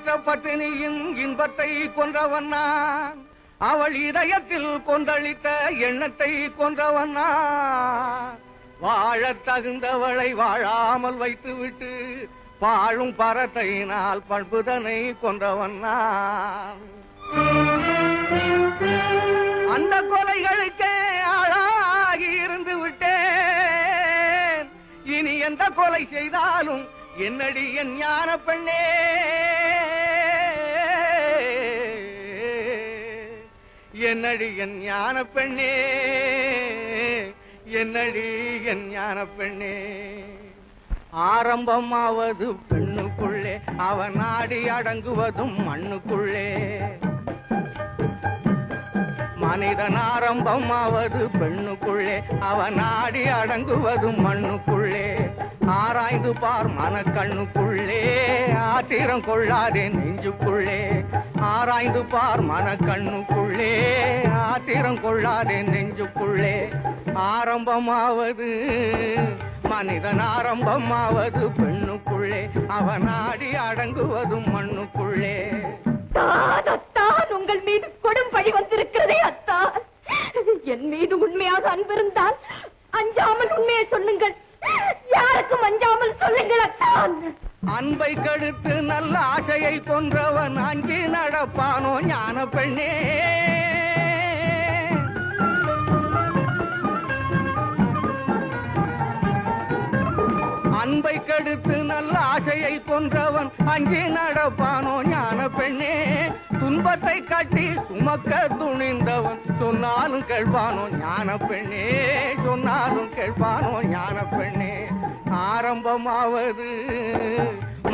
பெற்ற பத்தினியின் இன்பத்தை கொன்றவன் நான், அவள் இதயத்தில் கொந்தளித்த எண்ணத்தை கொன்றவன் நான். வாழத் தகுந்தவளை வாழாமல் வைத்துவிட்டு வாழும் பரத்தையினால் பண்புதனை கொன்றவன் நான். அந்த கொலைகளுக்கே ஆளாகி இருந்து விட்டேன். இனி எந்த கொலை செய்தாலும் என்னடி என் ஞான பெண்ணே, என்னடி என் ஞான பெண்ணே, என்னடி என் ஞான பெண்ணே. ஆரம்பமாவது பெண்ணுக்குள்ளே, அவன் நாடி அடங்குவதும் மண்ணுக்குள்ளே. மனிதன் ஆரம்பமாவது பெண்ணுக்குள்ளே, அவன் நாடி அடங்குவதும் மண்ணுக்குள்ளே. ஆராய்ந்து பார் மனக்கண்ணுக்குள்ளே, ஆத்திரம் கொள்ளாதே நெஞ்சுக்குள்ளே. ஆராய்ந்து பார் மனக்கண்ணுக்குள்ளே, ஆத்திரம் கொள்ளாதே நெஞ்சுக்குள்ளே. ஆரம்பமாவது மனிதன் ஆரம்பமாவது பெண்ணுக்குள்ளே, அவன் நாடி அடங்குவதும் மண்ணுக்குள்ளே. அத்தான், உங்கள் மீது கொடும் பழி வந்திருக்கிறதே அத்தான். என் மீது உண்மையாக அன்பிருந்தால் அஞ்சாமல் உண்மையை சொல்லுங்கள், யாருக்கும் அஞ்சாமல் சொல்லுங்கள் அத்தான். அன்பை கெடுத்து நல்ல ஆசையை கொன்றவன் அஞ்சி நடப்பானோ ஞான பெண்ணே. அன்பை கெடுத்து நல்ல ஆசையை கொன்றவன் அஞ்சி நடப்பானோ ஞான பெண்ணே. துன்பத்தை கட்டி சுமக்க துணிந்தவன் சொன்னாலும் கேட்பானோ ஞான பெண்ணே, சொன்னாலும் கேட்பானோ ஞான பெண்ணே. ஆரம்பமாவது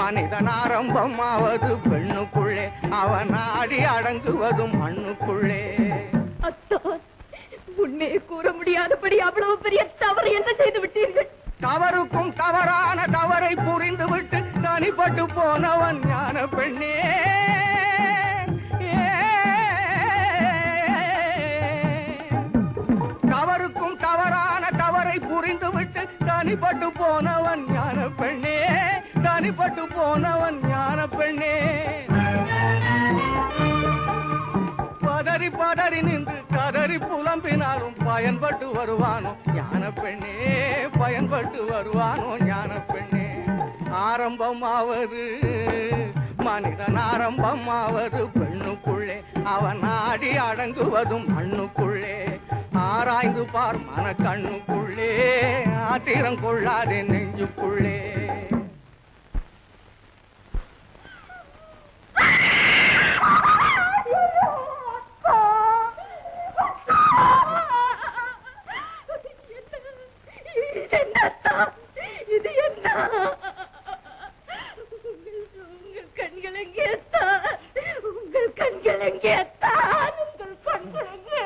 மனிதன் ஆரம்பமாவது பெண்ணுக்குள்ளே, அவன் நாடி அடங்குவதும் மண்ணுக்குள்ளே. உண்மையை கூற முடியாதபடி அவ்வளவு பெரிய தவறு என்ன செய்து விட்டீர்கள்? தவறுக்கும் தவறான தவறை புரிந்துவிட்டு தனிப்பட்டு போனவன் ஞான பெண்ணே. தவறுக்கும் தவறான தவறை புரிந்துவிட்டு தனிப்பட்டு போனவன் ஞான பெண்ணே, தனிப்பட்டு போனவன் ஞான பெண்ணே. பதறி பதறி நின்று கதறி புலம்பினாலும் பயன்பட்டு வருவானோ ஞான பெண்ணே, பயன்பட்டு வருவானோ ஞான பெண்ணே. ஆரம்பமாவது மனிதன் ஆரம்பமாவது பெண்ணுக்குள்ளே, அவன் நாடி அடங்குவதும் மண்ணுக்குள்ளே. ஆராய்ந்து பார் மனக்கண்ணுக்குள்ளே, ஆத்திரம் கொள்ளாதே நெஞ்சுக்குள்ளே. இது என்ன? உங்கள் கண்கள் எங்கே தான்? உங்கள் கண்கள் எங்கே தான்? உங்கள் கண்கள் எங்கே?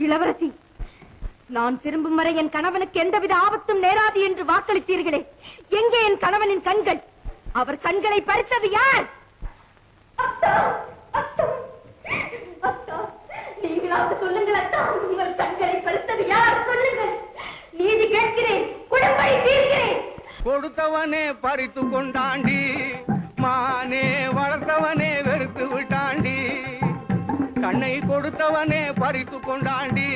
இளவரசி, நான் திரும்பும் வரை என் கணவனுக்கு எந்தவித ஆபத்தும் நேராது என்று வாக்களித்தீர்களே, எங்கே என் கணவனின் கண்கள்? அவர் கண்களை பறித்தது யார்? நீங்களாவது சொல்லுங்கள் அத்தா, உங்கள் கண்களை பறித்தது யார்? சொல்லுங்கள், நீதி கேட்கிறேன், குடும்பை தீர்க்கிறேன். கொடுத்தவனே பறித்து கொண்டாண்டி, மானே வளர்த்தவனே வெறுத்து விட்டாண்டி. கண்ணை கொடுத்தவனே பறித்து கொண்டாண்டி,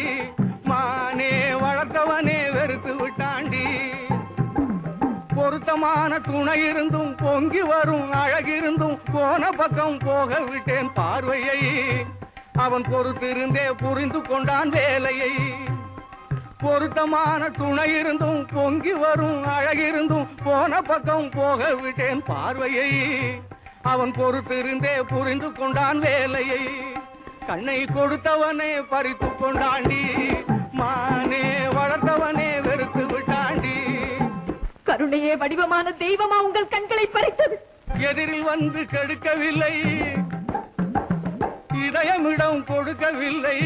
மானே வளர்த்தவனே வெறுத்து விட்டாண்டி. பொருத்தமான துணை இருந்தும் பொங்கி வரும் அழகிருந்தும் போன பக்கம் போக விட்டேன் பார்வையை. அவன் பொறுத்திருந்தே புரிந்து கொண்டான் வேலையை. பொருத்தமான துணை இருந்தும் பொங்கி வரும் அழகிருந்தும் போன பக்கம் போக விட்டேன் பார்வையை. அவன் பொறுத்திருந்தே புரிந்து கொண்டான் வேலையை. கண்ணை கொடுத்தவனே பறித்து கொண்டாண்டி, மானே வளர்த்தவனே வெறுத்து விட்டாண்டி. கருணையே வடிவமான தெய்வமா உங்கள் கண்களை பறித்தது? எதிரில் வந்து கெடுக்கவில்லை, இதயமிடம் கொடுக்கவில்லை.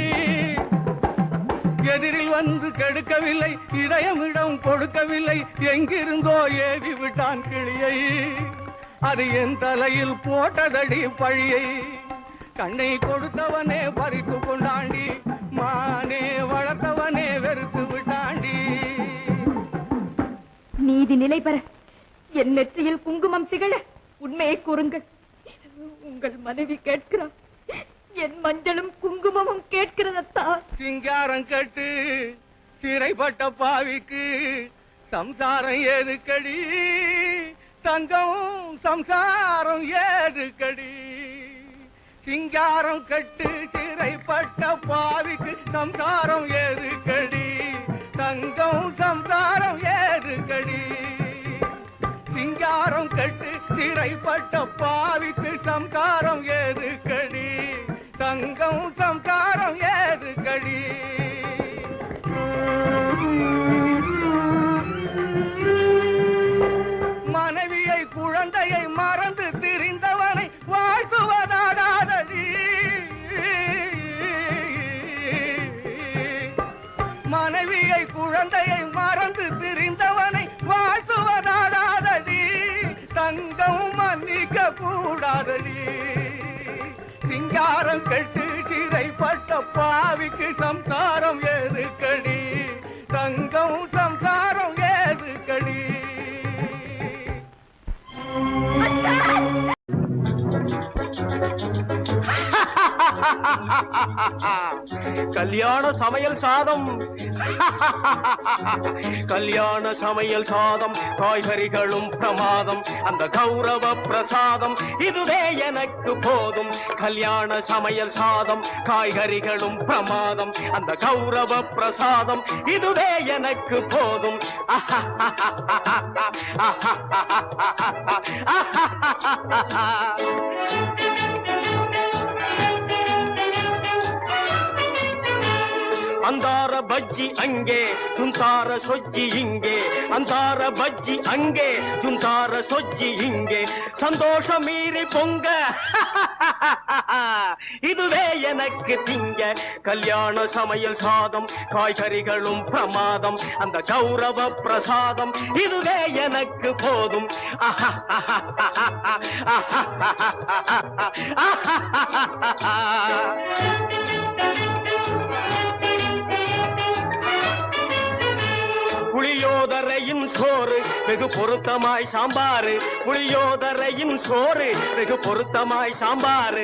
எதிரில் வந்து கெடுக்கவில்லை, இதயமிடம் கொடுக்கவில்லை. எங்கிருந்தோ ஏவி விட்டான் கிளியை, அது என் தலையில் போட்டதடி பழியை. கண்ணை கொடுத்தவனே பறித்து கொண்டாண்டி, மானே வளர்த்தவனே வெறுத்து நீதி நிலை பெற என் நெற்றியில் குங்குமம் திகழ உண்மையை கூறுங்கள். உங்கள் மனைவி கேட்கிறார், என் மஞ்சளும் குங்குமமும் கேட்கிறதத்தா. சிங்காரம் கட்டு சிறைப்பட்ட பாவிக்கு சம்சாரம் ஏதுக்கடி, தங்கம் சம்சாரம் ஏதுக்கடி. சிங்காரம் கட்டு சிறைப்பட்ட பாவிக்கு சம்சாரம் ஏதுக்கடி, தங்கம் சம்சாரம் ஏதுக்கடி. சிங்காரம் கட்டு சிறைப்பட்ட பாவிக்கு சம்சாரம் ஏதுக்கடி, தங்கம் சம்சாரம் ஏதுக்கடி. மனைவியை குழந்தையை மறந்து திரிந்தவனை வாழ்த்துவதாடாதடி. மனைவியை குழந்தையை மறந்து திரிந்தவனை வாழ்த்துவதாடாதடி, தங்கம் மன்னிக்க கூடாதடி. சிங்காரம் கட்டு சிறைப்பட்ட பாவிக்கு சம்சாரம் ஏதுக்கடி, தங்கம் சம்சாரம் ஏதுக்கடி. கல்யாண சமையல் சாதம், கல்யாண சமையல் சாதம், காய்கறிகளும் பிரமாதம், அந்த கௌரவ பிரசாதம் இதுவே எனக்கு போதும். கல்யாண சமையல் சாதம், காய்கறிகளும் பிரமாதம், அந்த கௌரவ பிரசாதம் இதுவே எனக்கு போதும். அந்தார பஜ்ஜி அங்கே சுந்தார சொஜ்ஜி இங்கே, அந்தார பஜ்ஜி அங்கே சுந்தார சொஜ்ஜி இங்கே, சந்தோஷம் மீறி பொங்க இதுவே எனக்கு திங்க. கல்யாண சமையல் சாதம், காய்கறிகளும் பிரமாதம், அந்த கௌரவ பிரசாதம் இதுவே எனக்கு போதும். புளியோதரையின் சோறு வெகு பொருத்தமாய் சாம்பாரு, புளியோதரையின் சோறு வெகு பொருத்தமாய் சாம்பாரு,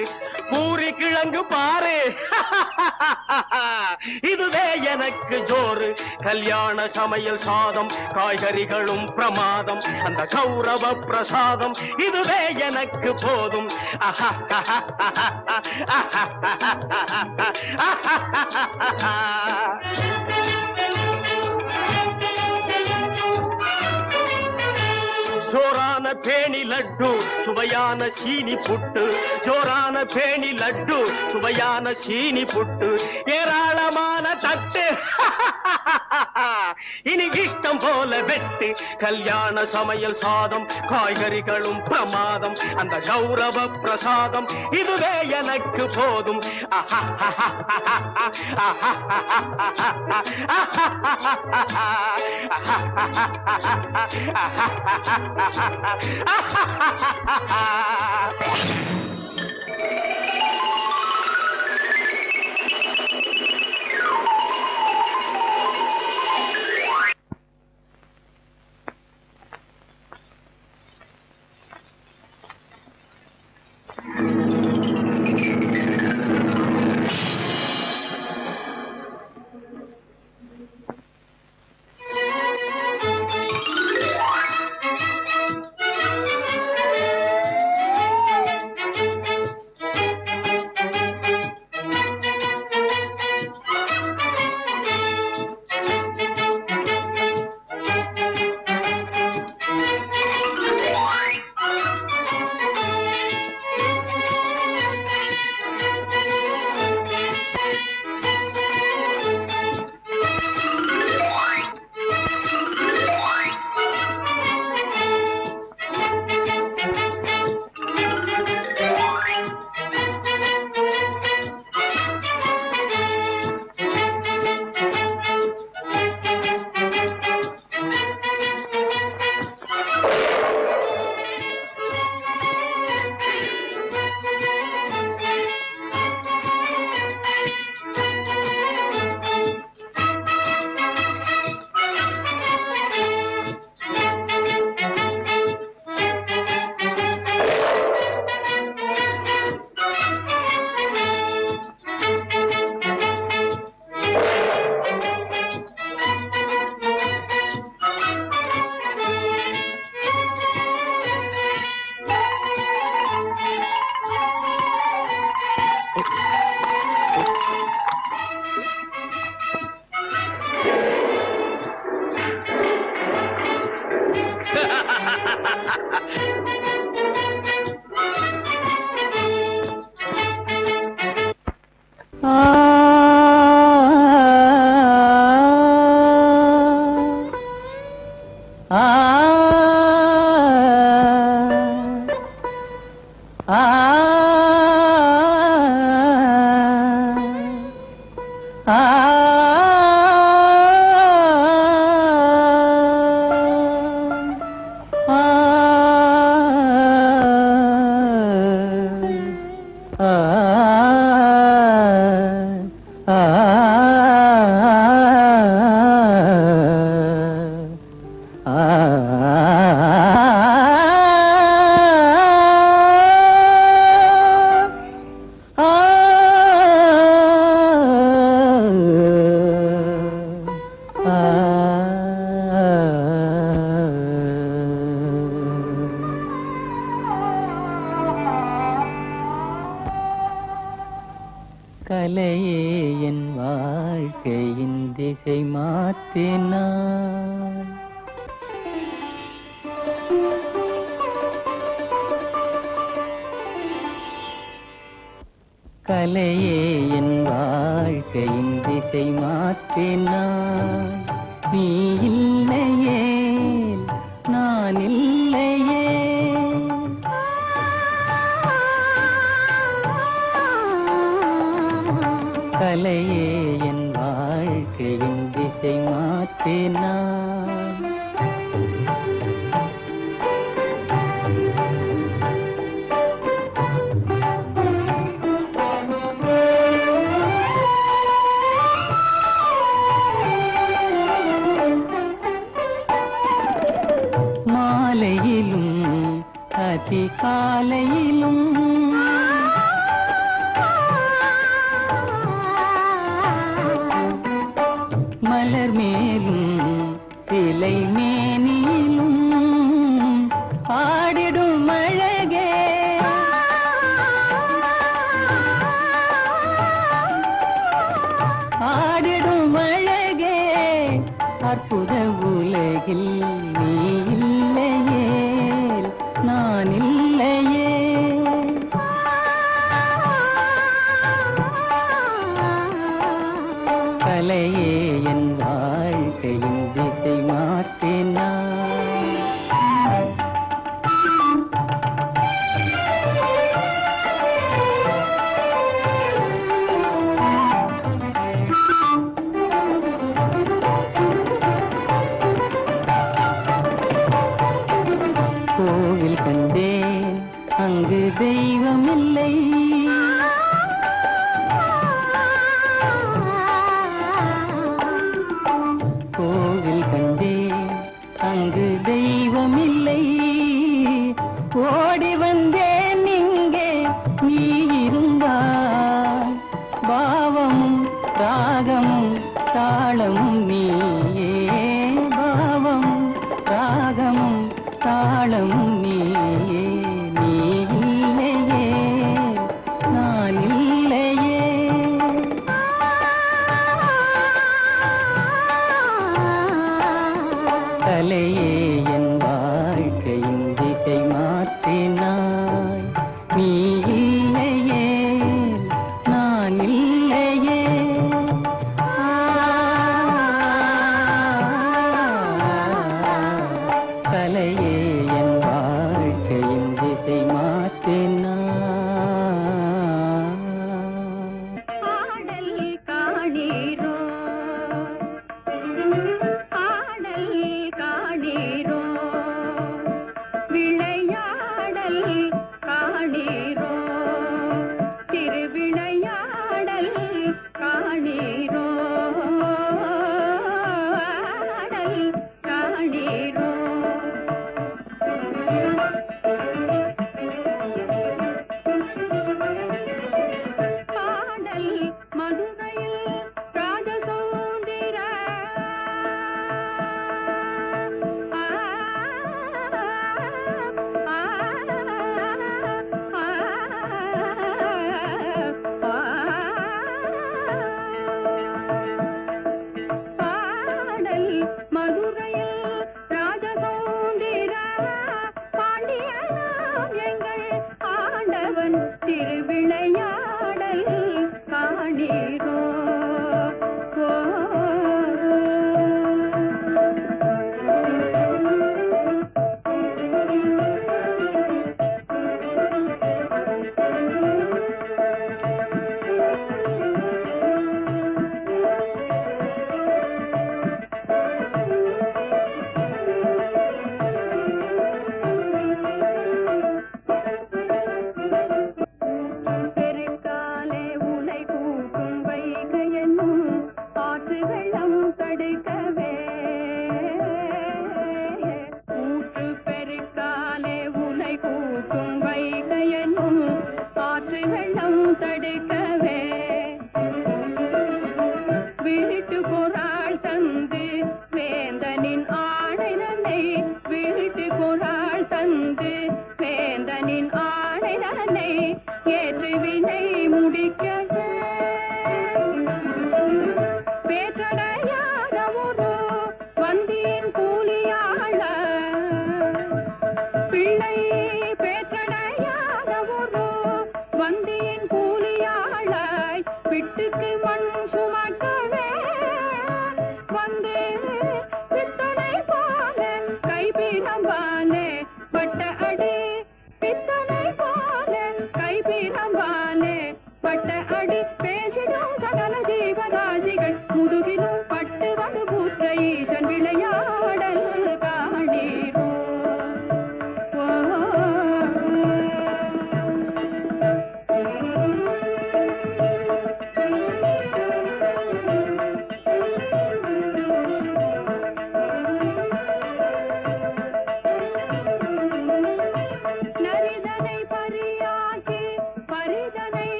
பூரி கிழங்கு பாரு இதுவே எனக்கு ஜோறு. கல்யாண சமையல் சாதம், காய்கறிகளும் பிரமாதம், அந்த கௌரவ பிரசாதம் இதுவே எனக்கு போதும். ஜோரான பேணி லட்டு சுவையான சீனி புட்டு, ஜோரான பேணி லட்டு சுவையான சீனி புட்டு, ஏராளமான தட்டு இனி இஷ்டம் போல வெட்டு. கல்யாண சமையல் சாதம், காய்கறிகளும் பிரமாதம், அந்த கௌரவ பிரசாதம் இதுவே எனக்கு போதும். கலையே என் வாழ்க்கையின் திசை மாற்றினான். கலையே என் வாழ்க்கையின் திசை மாற்றினான். நீ இல்லையே நான் இல்லையே. கலையே என் வாழ்க்கையின் திசை மாற்றினான். மாலையிலும் அதிகாலையிலும் மலர் மேலும் சிலை மேனிலும் ஆடிடும் அழகே. ஆடிடும் அழகே அற்புத உலகில் நீ இல்லையே நான் இல்லையே. கலையே என் வாழ்க்கையின் திசை மாற்றினான். கோவில் கண்டேன் அங்கு தெய்வம் இல்லை. கோவில் கண்டேன் அங்கு தெய்வம் இல்லை. ஓடி வந்தேன் இங்கே நீ இருந்தாய். பாவமும் ராகமும் தாளமும் நீயே. பாவமும் ராகமும் தாளமும் நீயே. நீ இல்லையே நான் இல்லையே. கலையே என் வாழ்க்கையின் திசை மாற்றினாய். நீ இல்லையே நான் இல்லையே. கலையே என் வாழ்க்கையின் திசை மாற்றினாய். ஆடல் காணீரோ ஆடல் காணீரோ விளையாடல் காணீரோ திருவிளையாடல் காணீரோ ஆடல் காணீரோ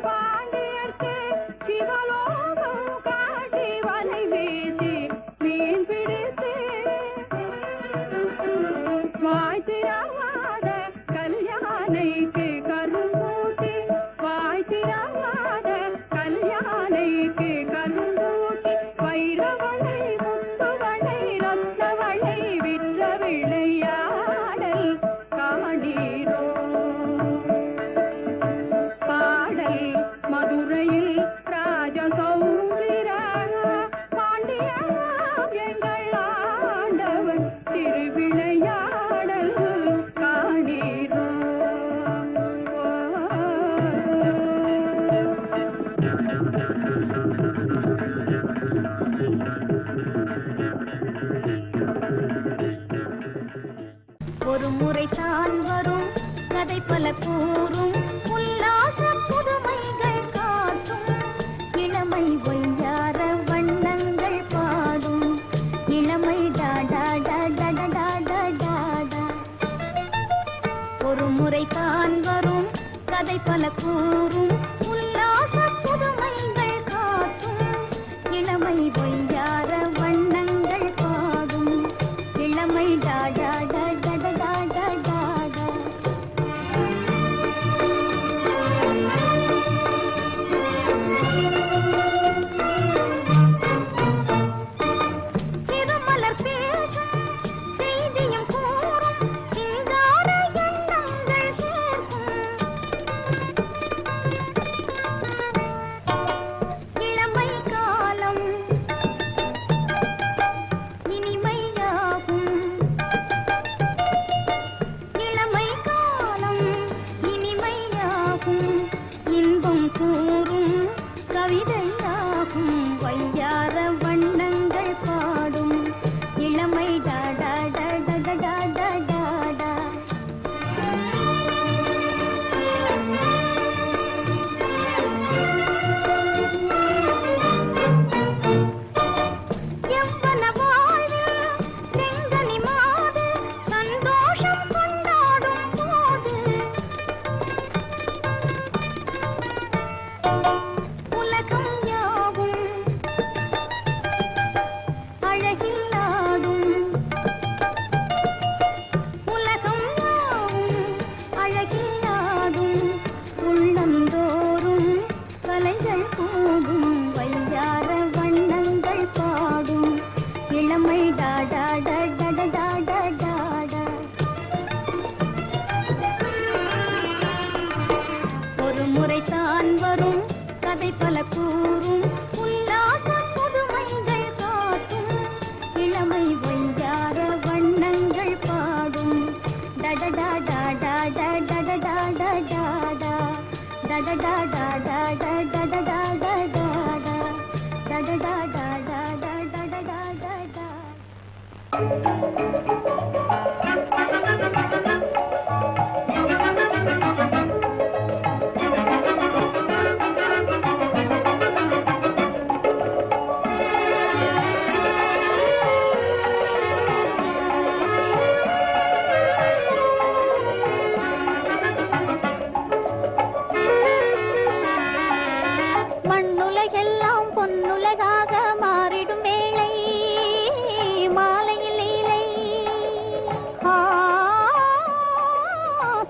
பாண்டியர்க்கு சிவலோகம் காட்டி வலை வீசி மீன் பிடித்து வாய்த்திராத கல்யாணைக்கு கரும்பூட்டி வாய்த்திராத கல்யாணைக்கு கரும்பூட்டி வைரவளை முத்துவளை ரத்தவளை விற்ற விளையாடல் காணீரோ பாடல் மதுரையில் ராஜசௌந்திர பாண்டியனாம் எங்கள் ஆண்டவன் திருவிளையாடல் காணீரோ ஒரு முறை தான் வரும் கதை பல கூறும் உல்லாச புதுமைகள் காட்டும் இளமை ஒய்யார வண்ணங்கள் பாடும் இளமை டாடா டாடா டாடா டாடா ஒரு முறை தான் வரும் கதை பல கூறும் உல்லாச புதுமைகள் காட்டும் இளமை ஒய்யார வண்ணங்கள் பாடும் இளமை டாடா டாடா டாடா டாடா சிறுமலர் பேசும் செய்தியும் கூறும் சிங்கார எண்ணங்கள் சேர்க்கும் இளமை காலம் இனிமையாகும் இளமை காலம் இனிமையாகும் இன்பம் கூறும் கவிதையாகும் வையார வண்ணங்கள் பாடும் இளமை டாடா டாடா டாடா டாடா எவ்வன வாழ்வில் செங்கனி மாது சந்தோஷம் கொண்டாடும் போது உலகம் யாவும் அழகில் ஆடும் உலகம் யாவும் அழகில் ஆடும் உள்ளந்தோறும் கலைகள் கூடும் வையார வண்ணங்கள் பாடும் இளமை டாடா டாடா டாடா டாடா ஒரு முறை தான் வரும் கதை பல கூறும் உல்லாச புதுமைகள் காட்டும் இளமை வையார வண்ணங்கள் பாடும் டடடா டாடா டாடா டாடா டாடா டடடா டாடா டாடா டாடா டாடா டடடா டாடா டாடா டாடா டாடா மண்ணுலகெல்லாம் பொன்னுலகாக மாறிடும் வேளை மாலையில் லீலை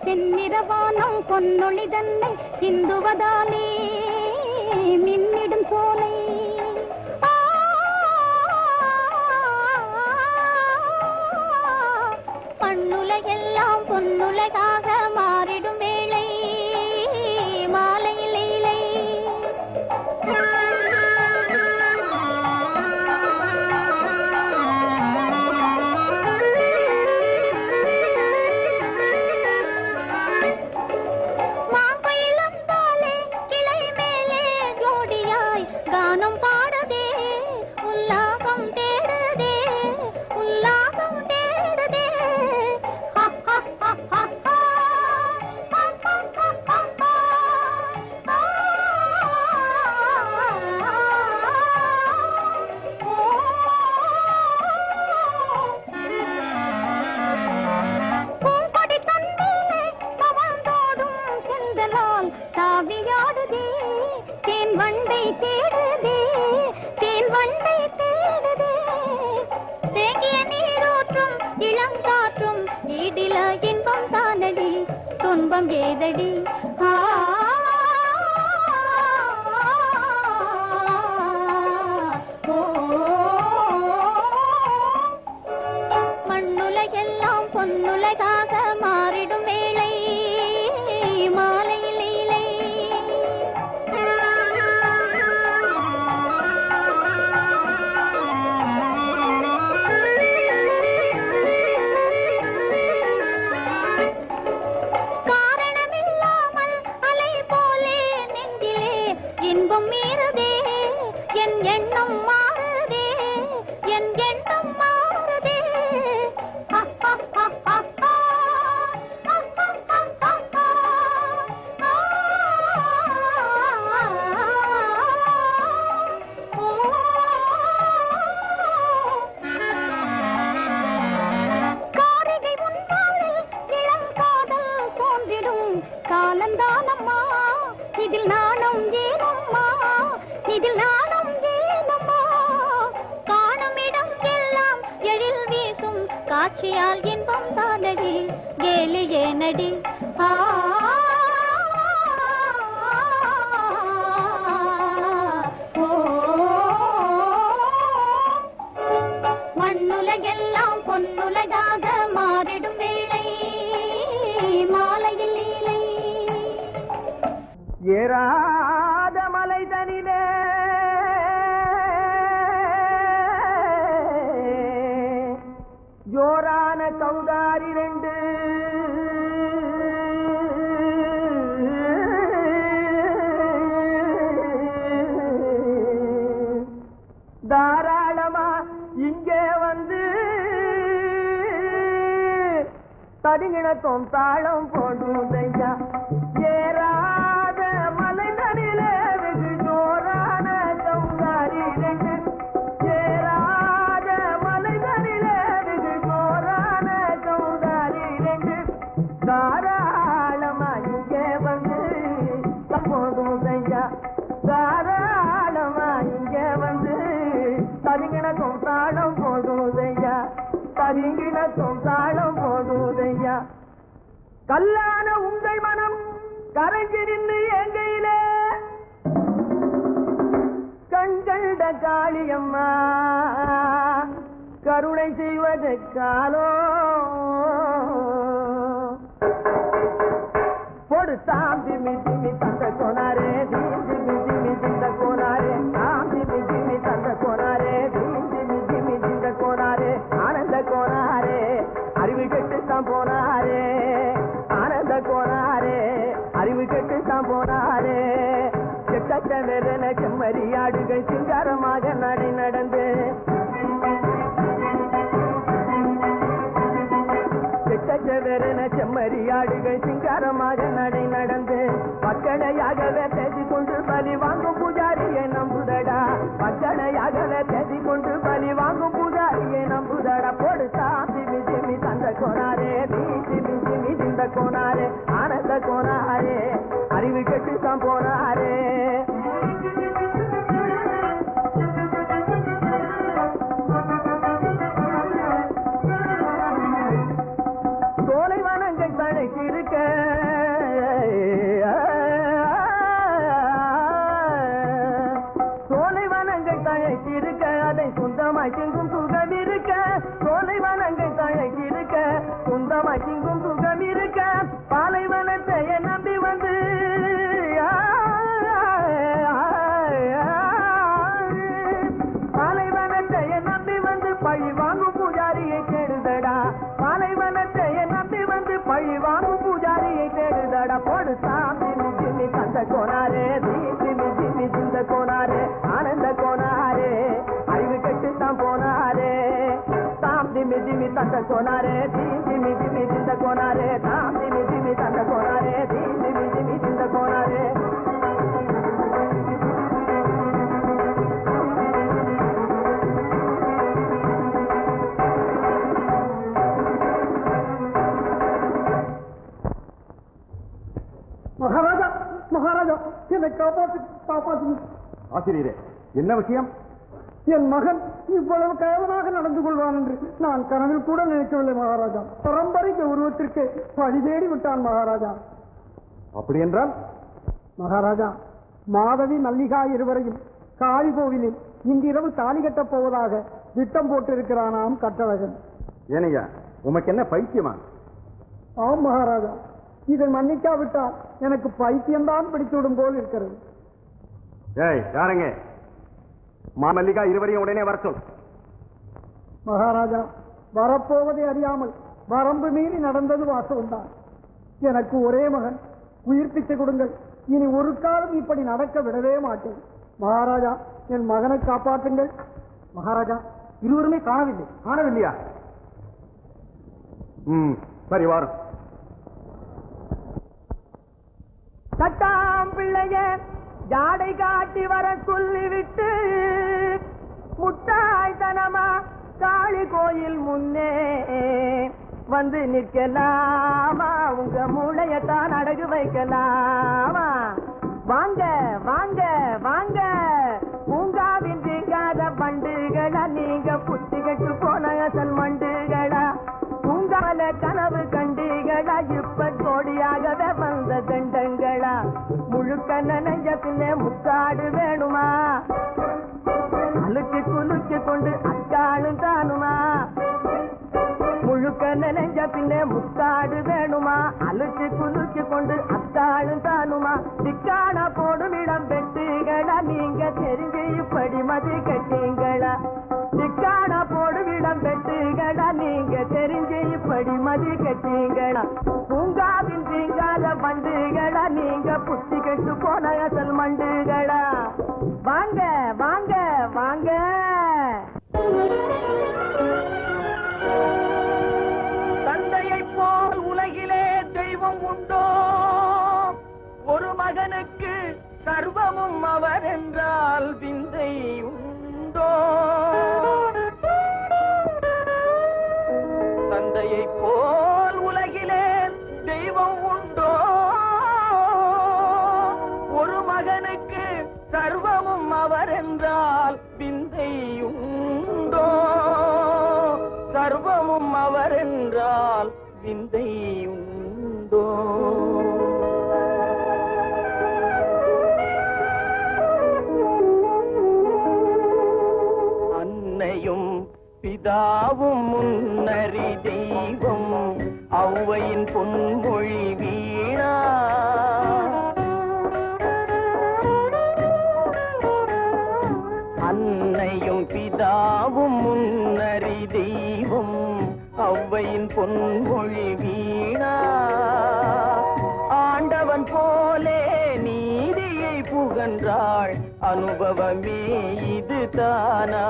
செந்நிறவானம் பொன்னொளி தன்னை சிந்துவதாலே மின்னிடும் சோலை மண்ணுலகெல்லாம் பொன்னுலகாக மாறிடும் வேளை மாலையில் லீலை மாம்பயிலம் தாளே கிளை மேலே ஜோடியாய் கானம் தேன் வண்டை தேடுதே தேன் வண்டை தேடுதே தேங்கிய நீரோற்றும் இளங்காற்றும் ஈடில இன்பம் தானடி துன்பம் ஏதடி மண்ணுலகெல்லாம் பொன்னுலகாக மாறிடும் வேளை மாலையில் இலை காரணமில்லாமல் அலை போலே நெஞ்சிலே இன்பம் மீறுதே என் எண்ணம் மாறுதே என் எண்ணம் மாறுதே காரிகை முன்னாளில் இளம் காதல் தோன்றிடும் காலந்தானம்மா இதில் நாணம் ஏனம்மா இதில் நாணம் ஏனம்மா காணும் இடம் எல்லாம் எழில் வீசும் காட்சியால் இன்பம் தானடி கேலி ஏனடி மண்ணுலகெல்லாம் பொன்னுலகாக மாறிடும் வேளை மாலையில் இலை ஏறாத மலை தனிலே ஜோரான கௌதாரி ரெண்டு தாராளமா இங்கே வந்து தடிங்கிணத்தும் தாளம் போடுதையா ஏறாத மலை தனிலே வெகு ஜோரான கௌதாரி ரெண்டு ஏறாத மலை தனிலே வெகு ஜோரான கௌதாரி ரெண்டு தாராளமா இங்கே வந்து போடுதையா தாராளமா இங்கே வந்து தரிங்கிணத்தும் தாளம் போடுதையா தரிங்கிணத்தும் தாளம் போடுதையா கல்லான உங்கள் மனம் கரைஞ்சி நின்று எங்கையிலே கண்கண்ட காளியம்மா கருணை செய்வதற்காலோ பொடு தாம் திமி திமி தந்த கோனாரே தீம் திமி திமி திந்த கோனாரே தாம் திமி திமி தந்த கோனாரே தீம் திமி திமி திந்த கோனாரே ஆனந்த கோனாரே அறிவு கெட்டு தான் போனாரே ஆனந்த கோனாரே அறிவு கெட்டு தான் போனாரே செக்கச்சன செம்மறியாடுகள் சிங்காரமாக நடை நடந்து செக்கச்சவென செம்மறியாடுகள் சிங்காரமாக நடை நடந்து பக்கடையாகவே பேசி கொண்டு பலி வாங்கும் பூஜாரியை நம்புதடா பக்கடையாகவே பேசி கொண்டு பலி வாங்கும் பூஜாரியை நம்புதடா போடு சாந்தி மிஜிமி தந்த கோனாரே தீசி மிஜிமி திந்த கோனாரே ஆனந்த கோனாரே அறிவு கெட்டு தான் போனாரே சோலைவனங்கள் தழைக்கு இருக்க சோலைவனங்கள் தழைக்கு இருக்க அதை சொந்தமாய் திங்கும் சுகம் இருக்க சோலைவனங்கள் தழைக்கு இருக்க சொந்தமாய் திங்கும் சுகம் இருக்க பாலைவனத்தை நம்பி வந்து பாலைவனத்தை நம்பி வந்து பழி வாங்கும் பூஜாரியை கேடுதடா பாலைவனத்தை நம்பி வந்து பழி வாங்கும் பூஜாரியை தேடுதடா போடு சாமி மிஜிமி தந்த கோனாரே தீமி ஜிமி திந்த கோனாரே ஆனந்த கோனாரே அறிவு கெட்டு தான் போனாரே தாம் திமி திமி தந்த கோனாரே தீமி ஜிமி திந்த கோனாரே தாம் திமி திமி தந்த கோனாரே தீமி ஜிமி திந்த கோனாரே மகாராஜா மகாராஜா என்னை காப்பாற்று காப்பாற்றுங்க. ஆசிரியரே, என்ன விஷயம்? என் மகன் இவ்வளவு கேவலமாக நடந்து கொள்வான் என்று நான் கனவில் கூட நினைக்கவில்லை மகாராஜா. பரம்பரை கௌரவத்திற்கு வழி தேடி விட்டான் மகாராஜா. அப்படி என்றால்? மகாராஜா, மாதவி மல்லிகா இருவரையும் காளி கோவிலில் இன்றிரவு தாலி கட்டப் போவதாக திட்டம் போட்டிருக்கிறானாம் கட்டழகன். ஏனையா, உமக்கு என்ன பைத்தியமா? ஆம் மகாராஜா, இதை மன்னிக்காவிட்டால் எனக்கு பைத்தியம்தான் பிடித்துவிடும் போல் இருக்கிறது. ஏய், யாருங்க? மாமல்லிகா இருவரையும் உடனே வர சொல். மகாராஜா, வரப்போவதை அறியாமல் வரம்பு மீறி நடந்தது வாசம்தான். எனக்கு ஒரே மகன், உயிர் பிச்சை கொடுங்கள். இனி ஒரு காலம் இப்படி நடக்க விடவே மாட்டேன். மகாராஜா, என் மகனை காப்பாற்றுங்கள். மகாராஜா, இருவருமே காணவில்லை. காணவில்லையா? சரி, வாரும். கட்டாம் பிள்ளைய ஜாடை காட்டி வர சொல்லிவிட்டு முட்டாய்தனமா காளி கோயில் முன்னே வந்து நிற்கலாமா? உங்க மூளையத்தான் அடகு வைக்கலாமா? வாங்க வாங்க வாங்க, பூங்காவின் தீங்காத பண்டுகளா, நீங்க புத்திகட்டு போன அசல் மண்டுகளா, பூங்கால கனவு கண்டிகளா, இப்ப ஜோடியாகவே வந்த தண்டங்களா, முழுக்க நனைஞ்ச பின்னே முக்காடு வேணுமா, அழுக்கு குலுக்கி கொண்டு அக்காளும் தானுமா, முழுக்க நனைஞ்ச பின்னே முக்காடு வேணுமா, அழுக்கு குலுக்கி கொண்டு அக்காளும் தானுமா, திக்கான போடும் இடம் பெட்டுகளா, நீங்க தெரிஞ்சு இப்படி மதி கட்டீங்களா, திக்கான போடும் இடம் பெட்டுகளா, நீங்க தெரிஞ்சு இப்படி மதி கட்டீங்களா, பூங்காவின் தீங்காத பண்டுகளா, நீங்க புத்தி கட்டு போன அசல் மண்டுகளா, வாங்க வாங்க வாங்க. தந்தையை போல் உலகிலே தெய்வம் உண்டோ? ஒரு மகனுக்கு சர்வமும் அவர் என்றால் விந்தை உண்டோ? தந்தையை போல் உலகிலே தெய்வம் உண்டோ? ஒரு மகனுக்கு சர்வமும் அவர் என்றால் விந்தை உண்டோ? சர்வமும் அவர் என்றால் விந்தை உண்டோ? அன்னையும் பிதாவும் முன்னறி தெய்வம், ஔவையின் பொன்மொழி வீணா, அன்னையும் பிதாவும் முன்னறி தெய்வம், ஔவையின் பொன்மொழி வீணா, ஆண்டவன் போலே நீதியை புகன்றாள், அனுபவமே இது தானா?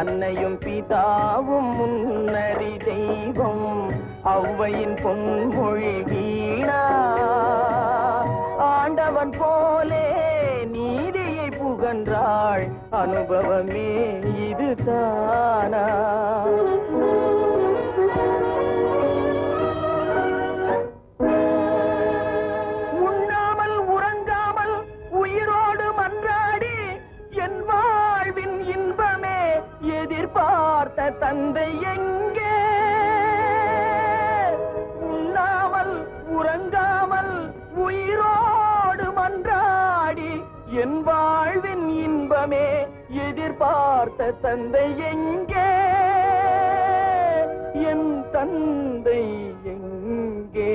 அன்னையும் பிதாவும் முன்னறி தெய்வம், ஔவையின் பொன்மொழி வீணா, ஆண்டவன் போலே நீதியை புகன்றாள், அனுபவமே இது தானா? உண்ணாமல் உறங்காமல் உயிரோடு மன்றாடி என் வாழ்வின் இன்பமே எதிர்பார்த்த தந்தை எங்கே? உண்ணாமல் உறங்காமல் உயிரோடு மன்றாடி என் வாழ்வின் இன்பமே எதிர்பார்த்த தந்தை எங்கே? என் தந்தை எங்கே?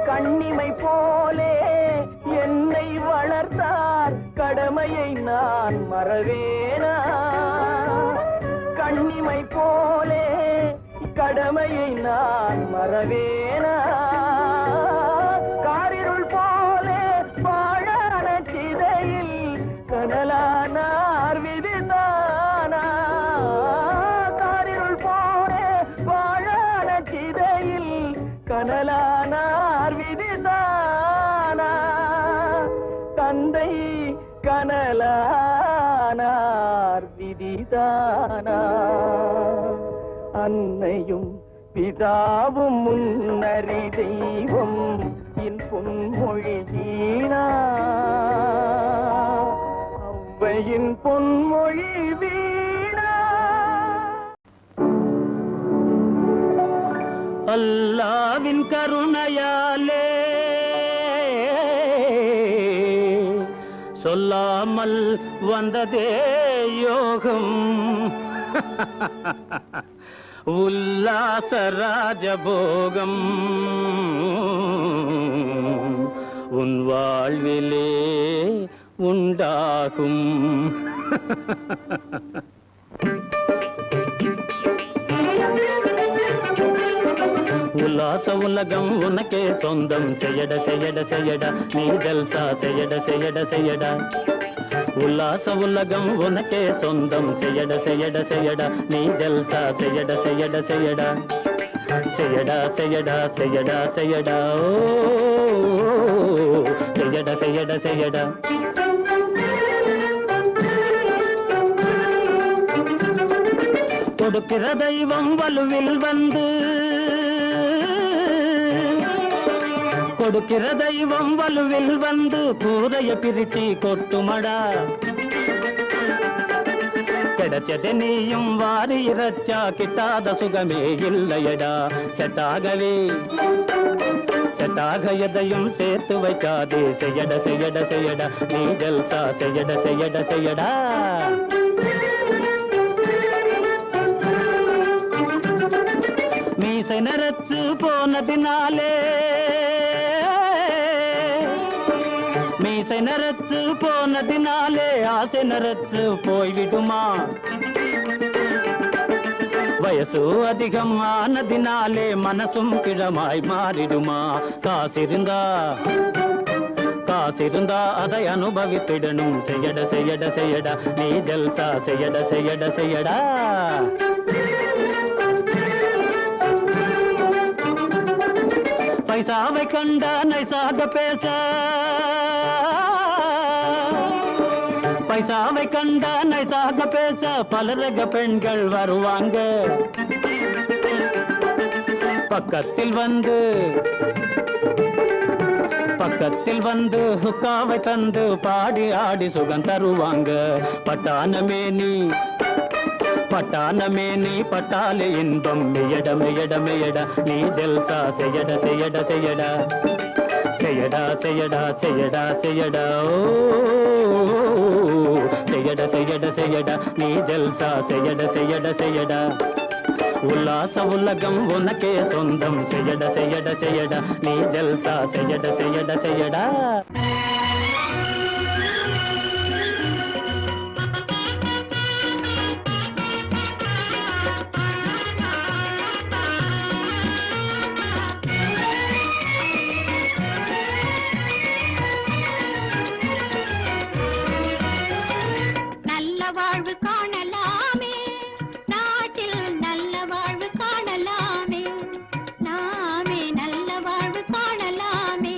கண்ணிமை போலே என்னை வளர்த்தார், கடமையை நான் மறவேனா? கண்ணிமை போலே கடமையை நான் மறவேனா? காரிருள் போலே வாழான சிதையில் கனலானார் விதிதானா? காரிருள் போலே வாழான சிதையில் கனலானார் விதிதானா? தந்தை கனலானார் விதிதானா? நீதானா அன்னையும் பிதாவும் முன்னறி தெய்வம் என் பொன்மொழி வீணா ஔவையின் பொன்மொழி வீணா அல்லாவின் கருணையாலே சொல்லாமல் வந்ததே யோகம் உல்லாச ராஜபோகம் உன் வாழ்விலே உண்டாகும் உல்லாச உலகம் உனக்கே சொந்தம் செய்யட செய்யட செய்யடா நீ ஜல்சா செய்யட செய்யட செய்யடா உல்லாச உலகம் உனக்கே சொந்தம் செய்யட செய்யட செய்யடா நீ ஜல்சா செய்யட செய்யட செய்யடா செய்யடா செய்யடா செய்யடா செய்யடா ஓ செய்யட செய்யட செய்யடா கொடுக்கிற தெய்வம் வலுவில் வந்து கொடுக்கிற தெய்வம் வலுவில் வந்து கூரைய பிரிச்சி கொட்டுமடா கிடைச்சது நீயும் வாரி இறச்சா கிட்டாத சுகமே இல்லையடா செட்டாகவே செட்டாக எதையும் சேர்த்து வைக்காதே செய்யட செய்யட செய்யடா நீ ஜல்சா செய்யட செய்யட செய்யடா மீசை நரச்சு போனதினாலே மீசை நரச்சு போனதினாலே ஆசை நரச்சு போய்விடுமா வயசு அதிகம் ஆனதினாலே மனசும் கிழமாய் மாறிடுமா காசிருந்தா அதை அனுபவித்திடணும் செய்யட செய்யட செய்யடா நீ ஜல்சா செய்யட செய்யட செய்யடா பைசாவை கண்ட நைசாக பேச பைசாவை கண்ட நைசாக பேச பலரக பெண்கள் வருவாங்க பக்கத்தில் வந்து ஹுக்காவை தந்து பாடி ஆடி சுகம் தருவாங்க பட்டானமே நீ பட்டாலே இன்பம் மெயட மெயட மெயட நீ ஜல்சா செய்யட செய்யட செய்யடா செய்யடா செய்யடா செய்யடா செய்யடா ஓ செய்யட செய்யட செய்யடா நீ ஜல்சா செய்யட செய்யட செய்யடா உல்லாச உலகம் உனக்கே சொந்தம் செய்யட செய்யட செய்யடா நீ ஜல்சா செய்யட செய்யட செய்யடா வாழ்வு காணலாமே நாட்டில் நல்ல வாழ்வு காணலாமே நாமே நல்ல வாழ்வு காணலாமே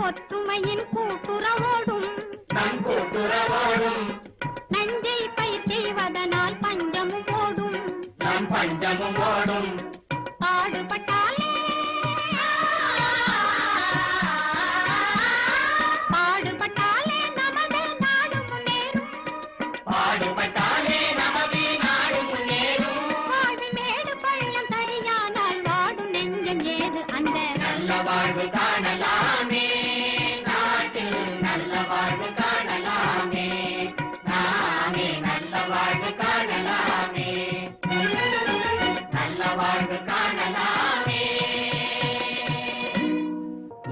ஒற்றுமையின் கூட்டுறவோடும் நஞ்சை பயிர் செய்வதனால் பஞ்சமும் ஓடும் பாடுபட்டாலே நமது நாடு முன்னேறும் வாழ்வின் மேடு பள்ளம் சரியானால் வாடும் நெஞ்சம் ஏது அந்த நல்ல வாழ்வு காணலாமே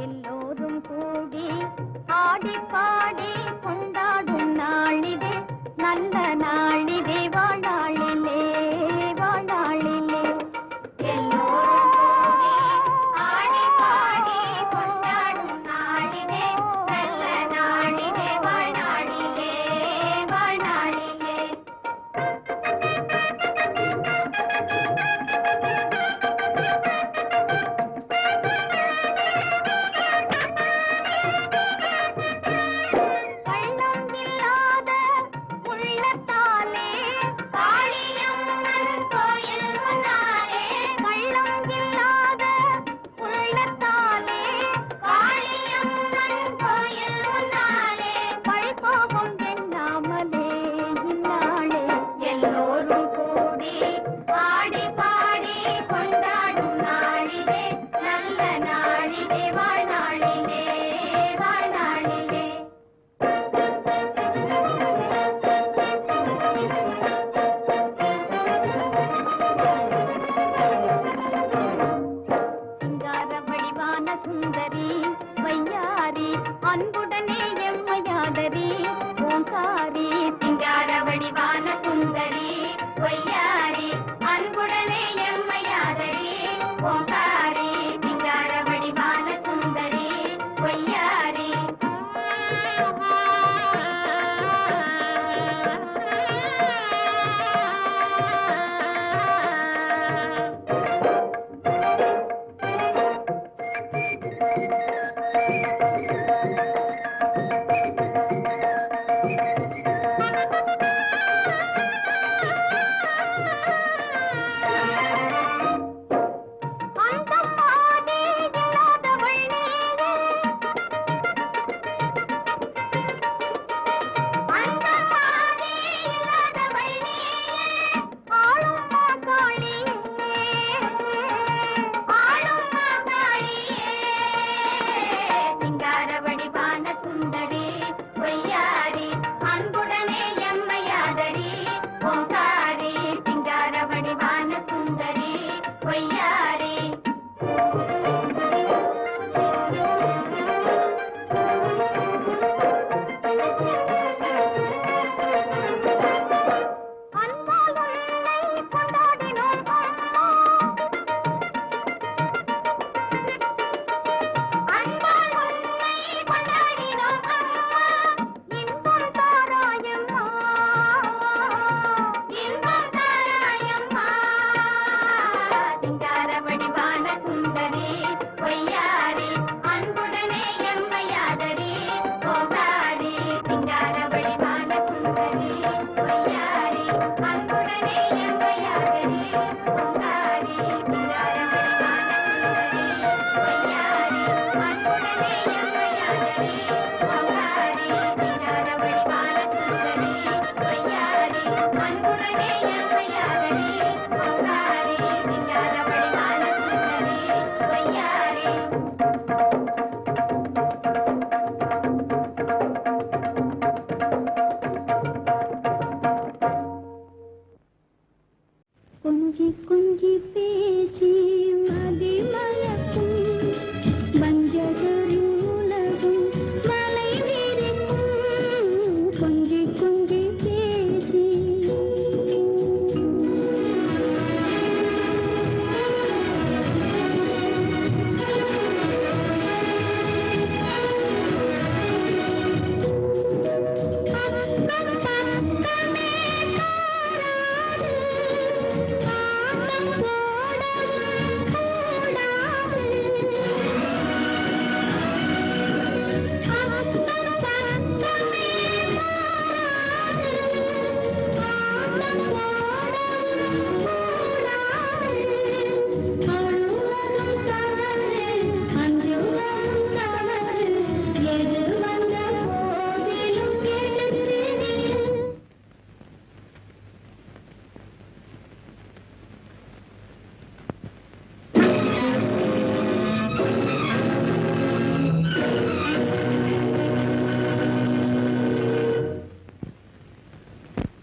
எல்லோரும் கூடி ஆடி பாடி கொண்டாடும் நாளிதே நல்ல நாளிதே வாழ்நாளிலே எல்லோரும் கூடி ஆடி பாடி கொண்டாடும் நாளிதே நல்ல நாளிதே வாழ்நாளிலே கள்ளம் இல்லாத உள்ளத்தாலே கொஞ்சி கொஞ்சி பேசி மதி மயக்கும் வஞ்சகரின் உலகும் வலை விரிக்கும் கொஞ்சி கொஞ்சி பேசி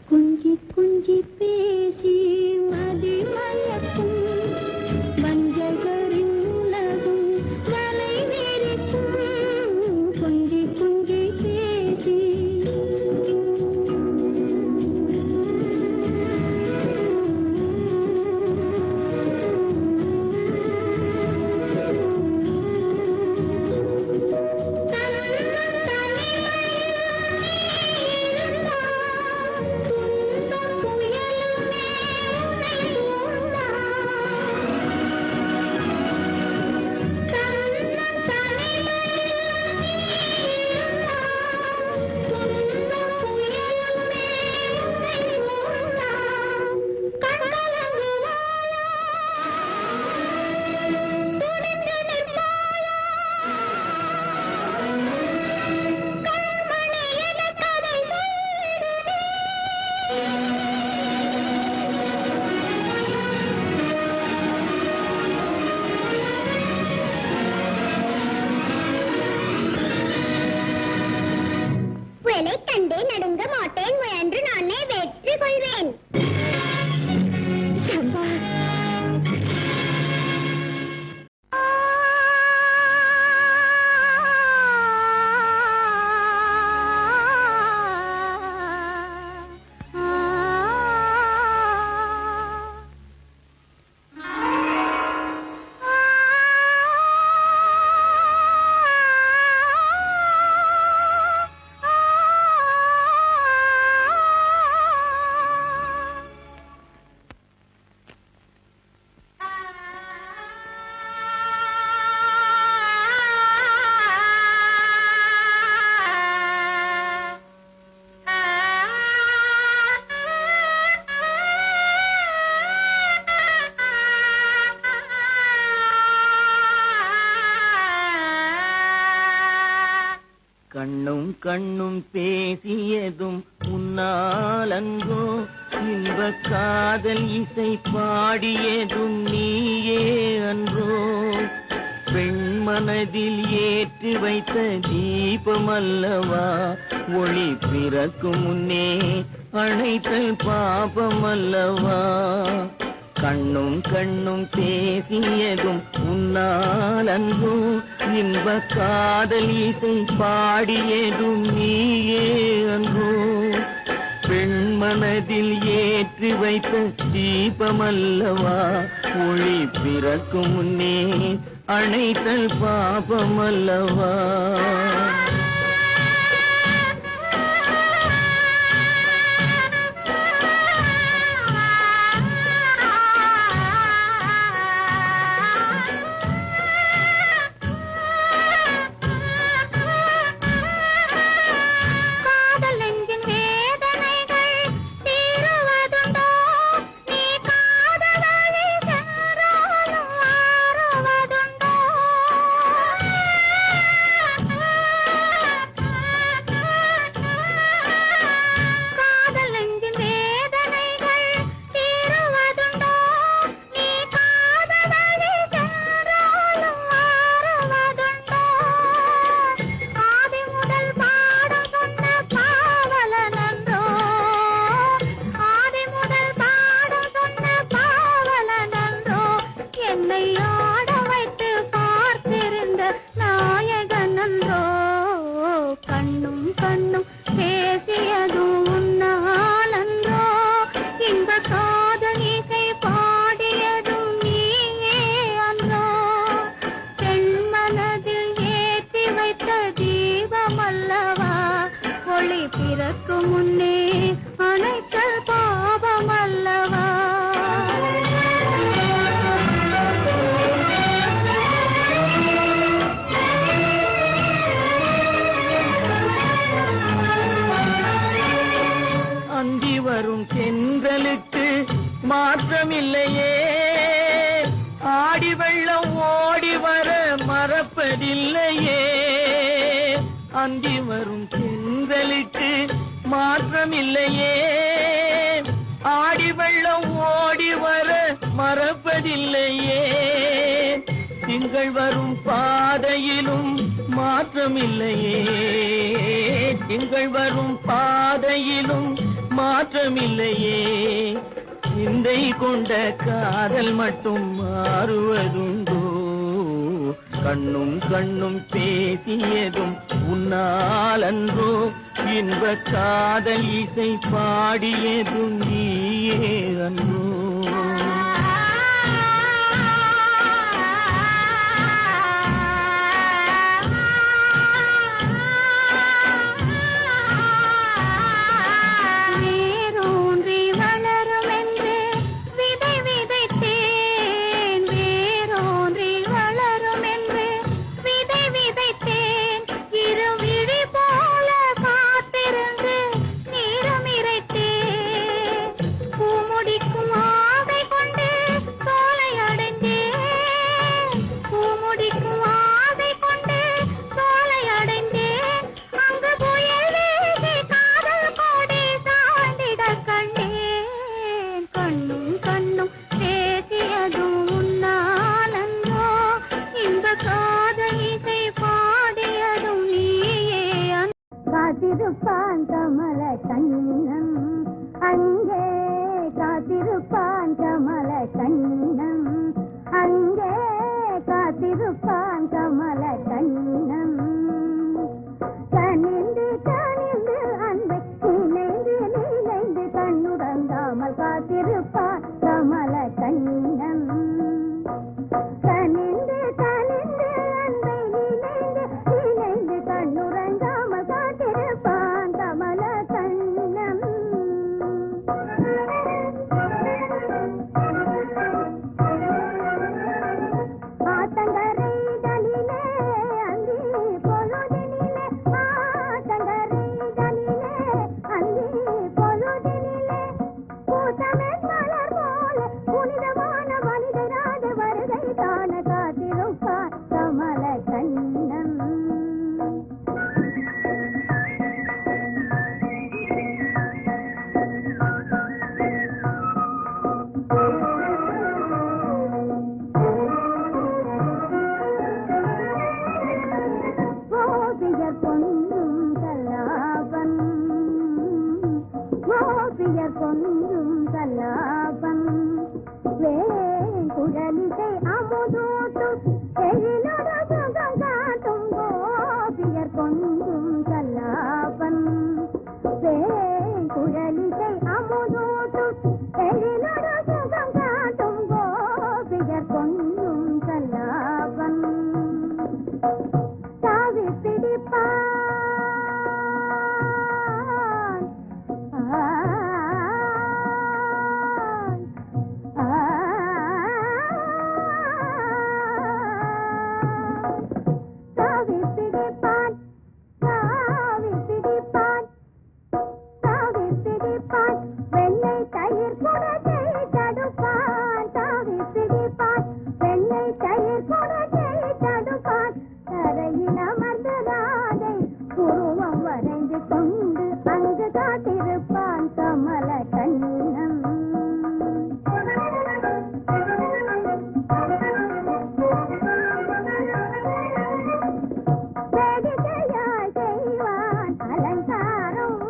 கொஞ்சி கொஞ்சி பேசி மதி மயக்கும் வஞ்சகரின் உலகும் வலை விரிக்கும் கொஞ்சி கொஞ்சி பேசி வேலை கண்டே நடுங்க மாட்டேன் முயன்று நானே வெற்றி கொள்வேன். கண்ணும் கண்ணும் பேசியதும் உன்னாலங்கோ இன்ப காதல் இசை பாடியதும் நீயே அன்றோ பெண்மனதில் ஏற்றி வைத்த தீபமல்லவா ஒளி பிறக்கும் முன்னே அணைத்தல் பாபமல்லவா கண்ணும் கண்ணும் பேசியதும் உன்னால் அன்போ இன்ப காதல் இசை பாடியதும் நீயே அன்போ பெண்மனதில் ஏற்றி வைத்த தீபமல்லவா ஒளி பிறக்கும் முன்னே அணைத்தல் பாபமல்லவா வரும் தென்றலுக்கு மாற்றமில்லையே, ஆடி வெள்ளம் ஓடி வர மறப்பதில்லையே. அந்தி வரும் தென்றலுக்கு மாற்றமில்லையே, ஆடி வெள்ளம் ஓடி வர மறப்பதில்லையே. திங்கள் வரும் பாதையிலும் மாற்றமில்லையே, திங்கள் வரும் பாதையிலும் மாற்றமில்லையே. சிந்தை கொண்ட காதல் மட்டும் மாறுவதுண்டோ, கண்ணும் கண்ணும் பேசியதும் உன்னால் அன்றோ, இன்ப காதல் இசை பாடியதும் நீயே அன்றோ. காத்திருப்பான் கமல கண்ணம் அங்கே, காத்திருப்பான் கமல கண்ணம் அங்கே, காத்திருப்பான் கமல கண்ணம். கனிந்து கனிந்து அன்பை நினைந்து நினைந்து கண்ணுறங்காமல் காத்திருப்பான் கமல கண்ணம். கனிந்து கனிந்து அன்பை நினைந்து நினைந்து கண்ணுறங்காமல் காத்திருப்பான் கமல கண்ணம். ஆத்தங்கரைகளிலே அந்தி பொழுதினிலே, ஆத்தங்கரைகளிலே அந்தி பொழுதினிலே, பூத்தமென் மலர் போல புனிதமான மனிதராக வருகை காண காத்திருப்பார் கமல கண்ணம். கோபியர் கொன்றும் கல்லாபம், கோபியர் கொன்றும் கல்லாபம், வேங்குழலிசை அமுதூட்டும் எழிலோடு சுகம் காட்டும். கோபியர் கொன்றும் கல்லாபம், வேங்குழலிசை அமுதூட்டும் எழிலோடு சுகம் காட்டும். கோபியர் கொன்றும் கல்லாபம். தாவி பிடிப்பான் தாவி பிடிப்பான், தாவி பிடிப்பான், தாவி பிடிப்பான், வெள்ளை தயிர் குடத்தை தடுப்பான். தாவி பிடிப்பான், வெள்ளை தயிர் குடத்தை தடுப்பான். தரையில் அமர்ந்து ராதை உருவம் வரைந்து கொண்டு அங்கு காத்திருப்பான் கமல கண்ணம். வேடிக்கையாய் செய்வான் அலங்காரம்,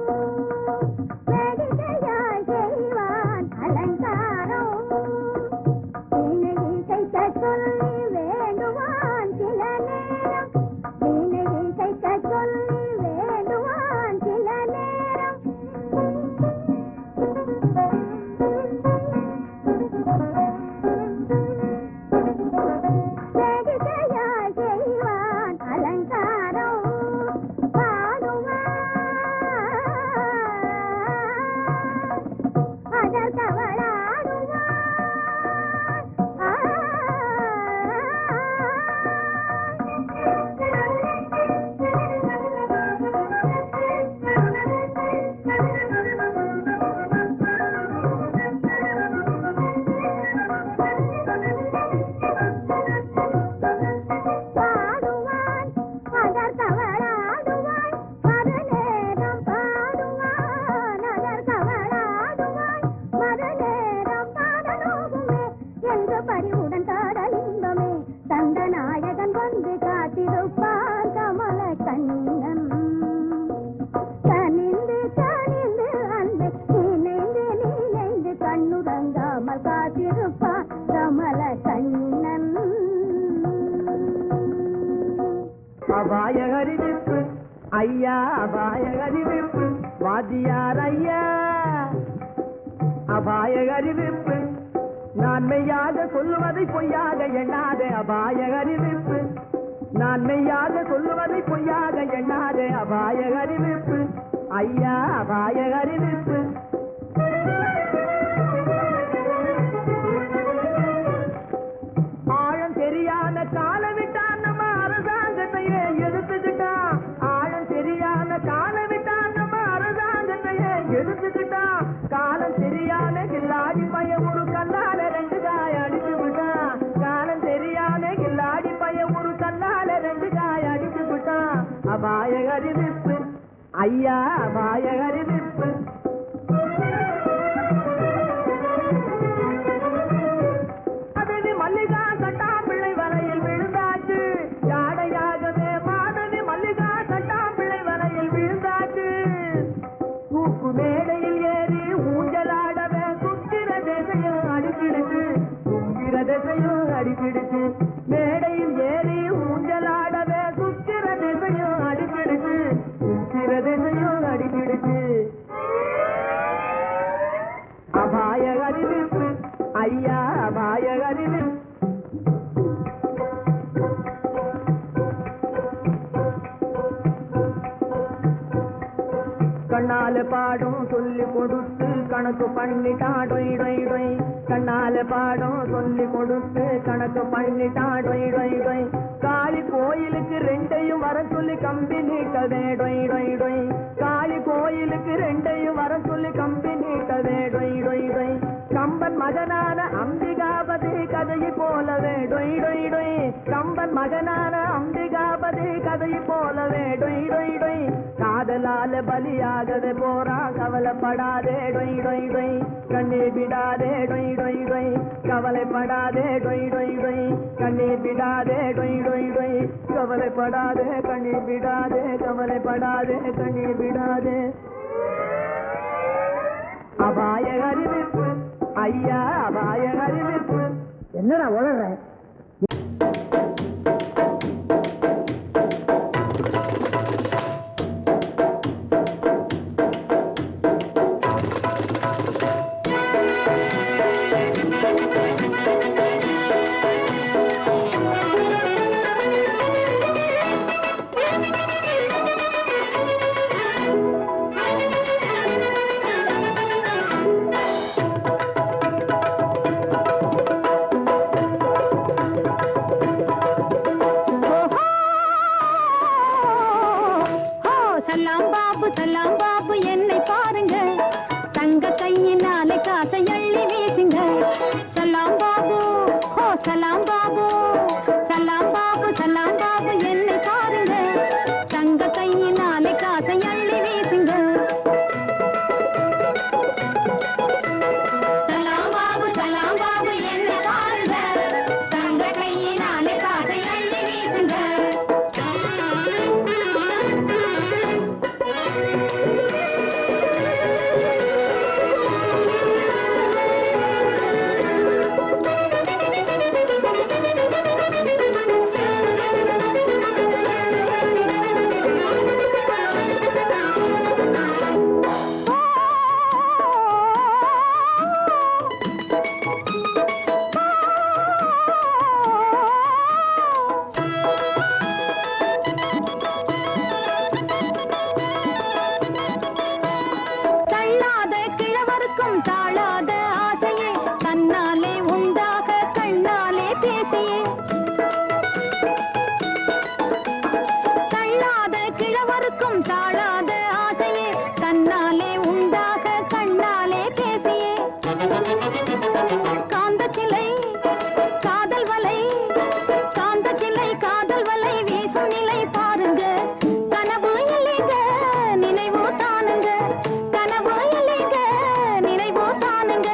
வேடிக்கையாய் செய்வான் அலங்காரம். வீணை இசைக்க சொல்லி வேண்டுவான் சில நேரம், வீணை இசைக்க சொல்லி வேண்டுவான் சில நேரம். வேடிக்கையாய் செய்வான் அலங்காரம், பாடுவான் அதற்கவளாடுவான். ஐயா அபாய அறிவிப்பு வாத்தியார் ஐயா அபாய அறிவிப்பு நான் மெய்யாக சொல்லுவதை பொய்யாக எண்ணாதே அபாய அறிவிப்பு நான் மெய்யாக சொல்லுவதை பொய்யாக எண்ணாதே அபாய அறிவிப்பு ஐயா அபாய அறிவிப்பு ஆழம் தெரியாத கால விட்டான் நம்ம அரசாங்கத்தையே எடுத்துக்கிட்டான் ஆழம் தெரியாத கால விட்டான் நம்ம அரசாங்கத்தையே எடுத்துக்கிட்டான் காலம் தெரியாத கில்லாடி பைய ஒரு கல்லால 2 காய அடிச்சு விட்டான் காலம் தெரியாத கில்லாடி பைய ஒரு கல்லால 2 காய அடிச்சு விட்டான் அபாய அறிவிப்பு ஐயா அபாய அறிவிப்பு அதனி மல்லிகா சட்டாம்பிள்ளை வரையில் விழுந்தாச்சு யாடையாகவே மாதனி மல்லிகா சட்டாம்பிள்ளை வரையில் விழுந்தாச்சு தூக்கு மேடையில் ஏறி ஊஞ்சலாடவே சுக்கிர திசையும் அடிக்கிடுச்சு சுக்கிர திசையும் அடிக்கிடுச்சு மேடையில் ஏறி ஊஞ்சலாடவே சுக்கிர திசையும் அடிக்கிடுச்சு சுக்கிர திசையும் அடிக்கிடுச்சு அபாய அறிவிப்பு ஐயா அபாய அறிவிப்பு கண்ணால பாடும் சொல்லி கொடுத்து கணக்கு பண்ணிட்டான் டொய் டொய் டொய் கண்ணால பாடும் சொல்லி கொடுத்து கணக்கு பண்ணிட்டான் டொய் டொய் டொய் காளி கோயிலுக்கு 2ஐயும் வர சொல்லி கம்பி நீட்டதே டொய் டொய் டொய் காளி கோயிலுக்கு 2ஐயும் வர சொல்லி கம்பி நீட்டதே டொய் டொய் டொய் கம்பன் மகனான அம்பிகாபதி கதையை போலவே டொய் டொய் டொய் கம்பன் மகனான அம்பிகாபதி கதையை போலவே டொய் டொய் டொய் காதலால பலியாகவே போறா கவலைப்படாதே டொய் டொய் டொய் கண்ணீர் விடாதே டொய் டொய் டொய் கவலைப்படாதே டொய் டொய் டொய் கண்ணீர் விடாதே டொய் டொய் டொய் கவலைப்படாதே கண்ணீர் விடாதே கவலைப்படாதே கண்ணீர் விடாதே அபாய அறிவிப்பு ஐயா அபாய அறிவிப்பு என்னடா உளற சலாம் பாபு என்னை பாருங்க தங்க கையினாலே காசை அள்ளி வீசுங்க சலாம் பாபு ஹோ சலாம் பாபு சலாம் பாபு சலாம் பாபு என்னை பாருங்க தங்க கையினாலே காசை அள்ளி வீசுங்க சலாம் பாபு என்னை பாருங்க தங்க கையினாலே காசை அள்ளி வீசுங்க தாழாத ஆசையே தன்னாலே உண்டாக கண்ணாலே பேசியே தள்ளாத கிழவருக்கும் தாழாத ஆசையே தன்னாலே உண்டாக கண்ணாலே பேசியே காந்தத்திலை காதல் வலை காந்தத்திலை காதல் வலை வீசும் நிலை பாருங்க கனவு இல்லைங்க நினைவு தானுங்க கனவு இல்லைங்க நினைவு தானுங்க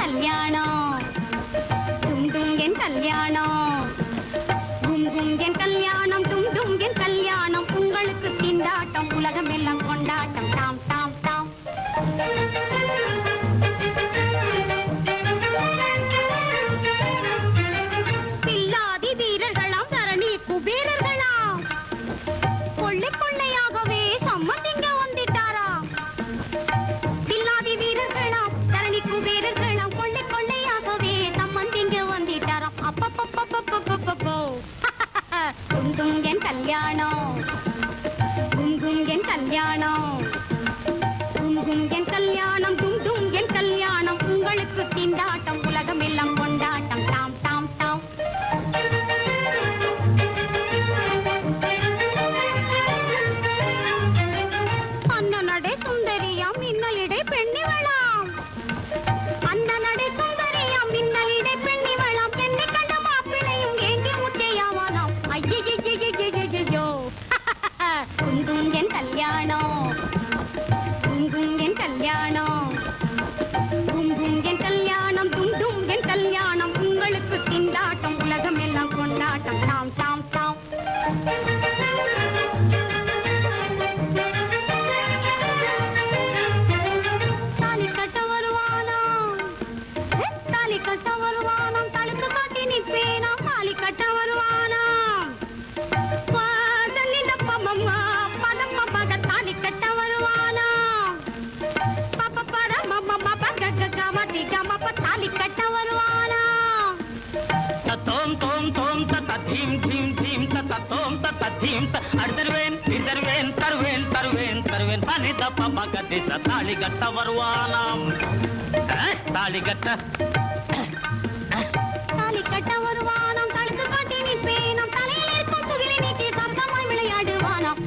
கல்யாணம் டும் டும் என் கல்யாணம் டும் டும் என் கல்யாணம் டும் டும் என் கல்யாணம் உங்களுக்கு திண்டாட்டம் உலகம் எல்லாம் கொண்டாட்டம் டாம் டாம் டாம் பில்லாதி வீரர்களாம் தரணி குபேரர்களாம் கொள்ளை கொள்ளையாகவே சம்மதிங்க வந்துட்டாராம் பில்லாதி வீரர்களாம் தரணி குபேரர்களாம் கொள்ளை கொள்ளையாகவே சம்மதிங்க வந்துட்டாராம் அப்பப்பப்பப்பப்பப்பப்போ குங்கும் என் கல்யாணம் குங்கும் என் கல்யாணம் குங்கும் என் கல்யாணம் குங்கும் என் கல்யாணம் உங்களுக்கு திண்டாட்டம் உலகம் எல்லாம் கொண்டாட்டம் டாம் டாம் டாம் அண்ணனடை சுந்தரியாம் மின்னலிடை பெண்ணிவளாம் அண்ணனடை சுந்தரியாம் மின்னலிடை பெண்ணிவளாம் என்னை கண்ட மாப்பிளையும் ஏங்கி முட்டையாவானாம் ஐயோ குங்கும் என் கல்யாணம் குங்கும் என் கல்யாணம் குங்கும் என் கல்யாணம் துண்டும் என் கல்யாணம் உங்களுக்கு திண்டாட்டம் உலகம் எல்லாம் கொண்டாட்டம் டாம் டாம் டாம் தாலி கட்ட வருவானாம் தாலி கட்ட வருவானாம் தழுக்கு காட்டி நிற்பேனாம் தாலி கட்ட வருவானாம் பாதலிடப்பமம்மா பதம்ம பக தாலி கட்ட வருவானாம் பாப்ப பரமம்மா பக கம திகம தாலி கட்ட வருவானாம் தத்தோம் தோம் தோம் தத்த தீம் தீம் தீம் தத்த தோம் தத்த தீம் அடுத்தருவேன் இதருவேன் தருவேன் தருவேன் தருவேன் தனி தப்ப பக்கத்தி தாலி கட்ட வருவானாம் தாலி கட்ட தாலி கட்ட வருவானாம் தழுக்கு காட்டி நிற்பேனாம் தலையில் இருக்கும் புகிலை நீக்கி சத்தமாய் விளையாடுவானாம்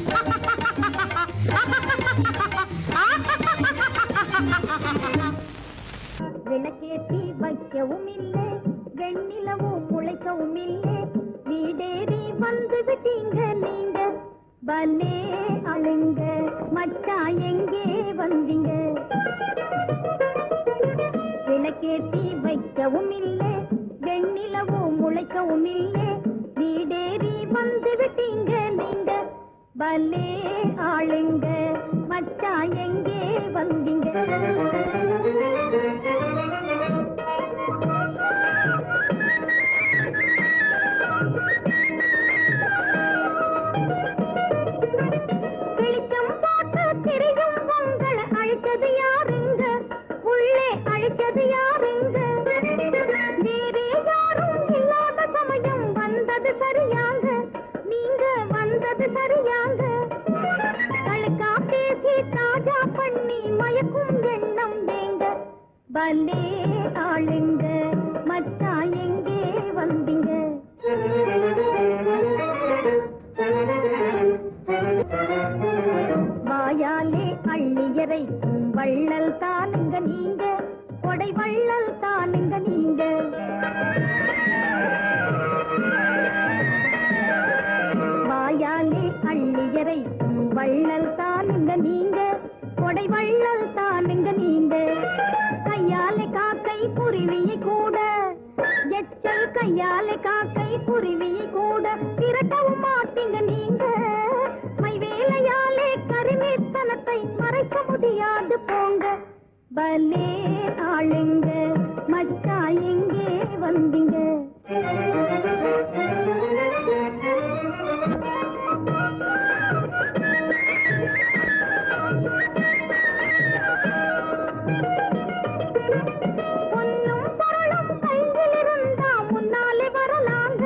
விளக்கேற்றி வைக்கவும் இல்லை வெண்ணிலவும் முளைக்கவும் இல்லை வீடேறி வந்து விட்டீங்க நீங்க பல்லே அழுங்க மச்சா எங்கே வந்தீங்க விளக்கேற்றி வைக்கவும் இல்லை வெண்ணிலவும் முளைக்கவும் இல்லை வீடேறி வந்து விட்டீங்க நீங்க பல்லே ஆளுங்க மச்சா எங்கே வந்தீங்க வெளிச்சம் போட்டு திரியும் உங்களை அழைச்சது யாருங்க உள்ளே அழைச்சது யாருங்க வேறே யாரும் இல்லாத சமயம் வந்தது சரியாங்க நீங்க வந்தது சரியாங்க கழுக்கா பேசி தாஜா பண்ணி மயக்கும் எண்ணம் வேங்க பல்லே ஆளுங்க மச்சா எங்கே வந்தீங்க வாயாலே அள்ளியரை வள்ளல் தானுங்க நீங்க கொடை வள்ளல் தானுங்க நீங்க வாயாலே அள்ளியரை வள்ளல் தானுங்க நீங்க கொடை வள்ளல் தானுங்க நீங்க கையாலே காக்கை குருவியை கூட எச்சல் கையாலே காக்கை குருவியை கூட திரட்டவும் மாட்டீங்க நீங்க மைவேலையாலே கருமேத்தனத்தை மறைக்க முடியாது போங்க பலே ஆளுங்க மச்சா எங்கே வந்தீங்க பொன்னும் பொருளும் கையில் இருந்தா முன்னாலே வரலாங்க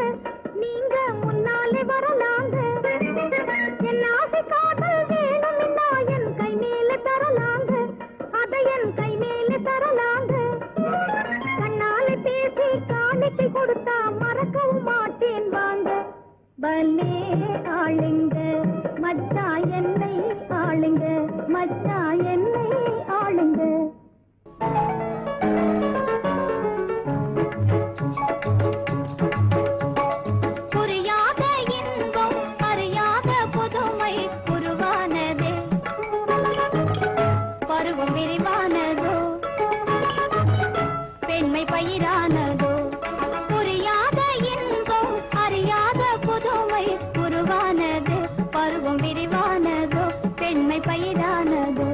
நீங்க முன்னாலே வரலாங்க என் ஆசை காதல் வேணும்னா என் கை மேலே தரலாங்க அதை என் கை மேலே தரலாங்க கண்ணாலே பேசி காணிக்கை கொடுத்தா மறக்கவும் மாட்டேன் உருவானது பருவம் விரிவானதோ பெண்மை பயிரானதோ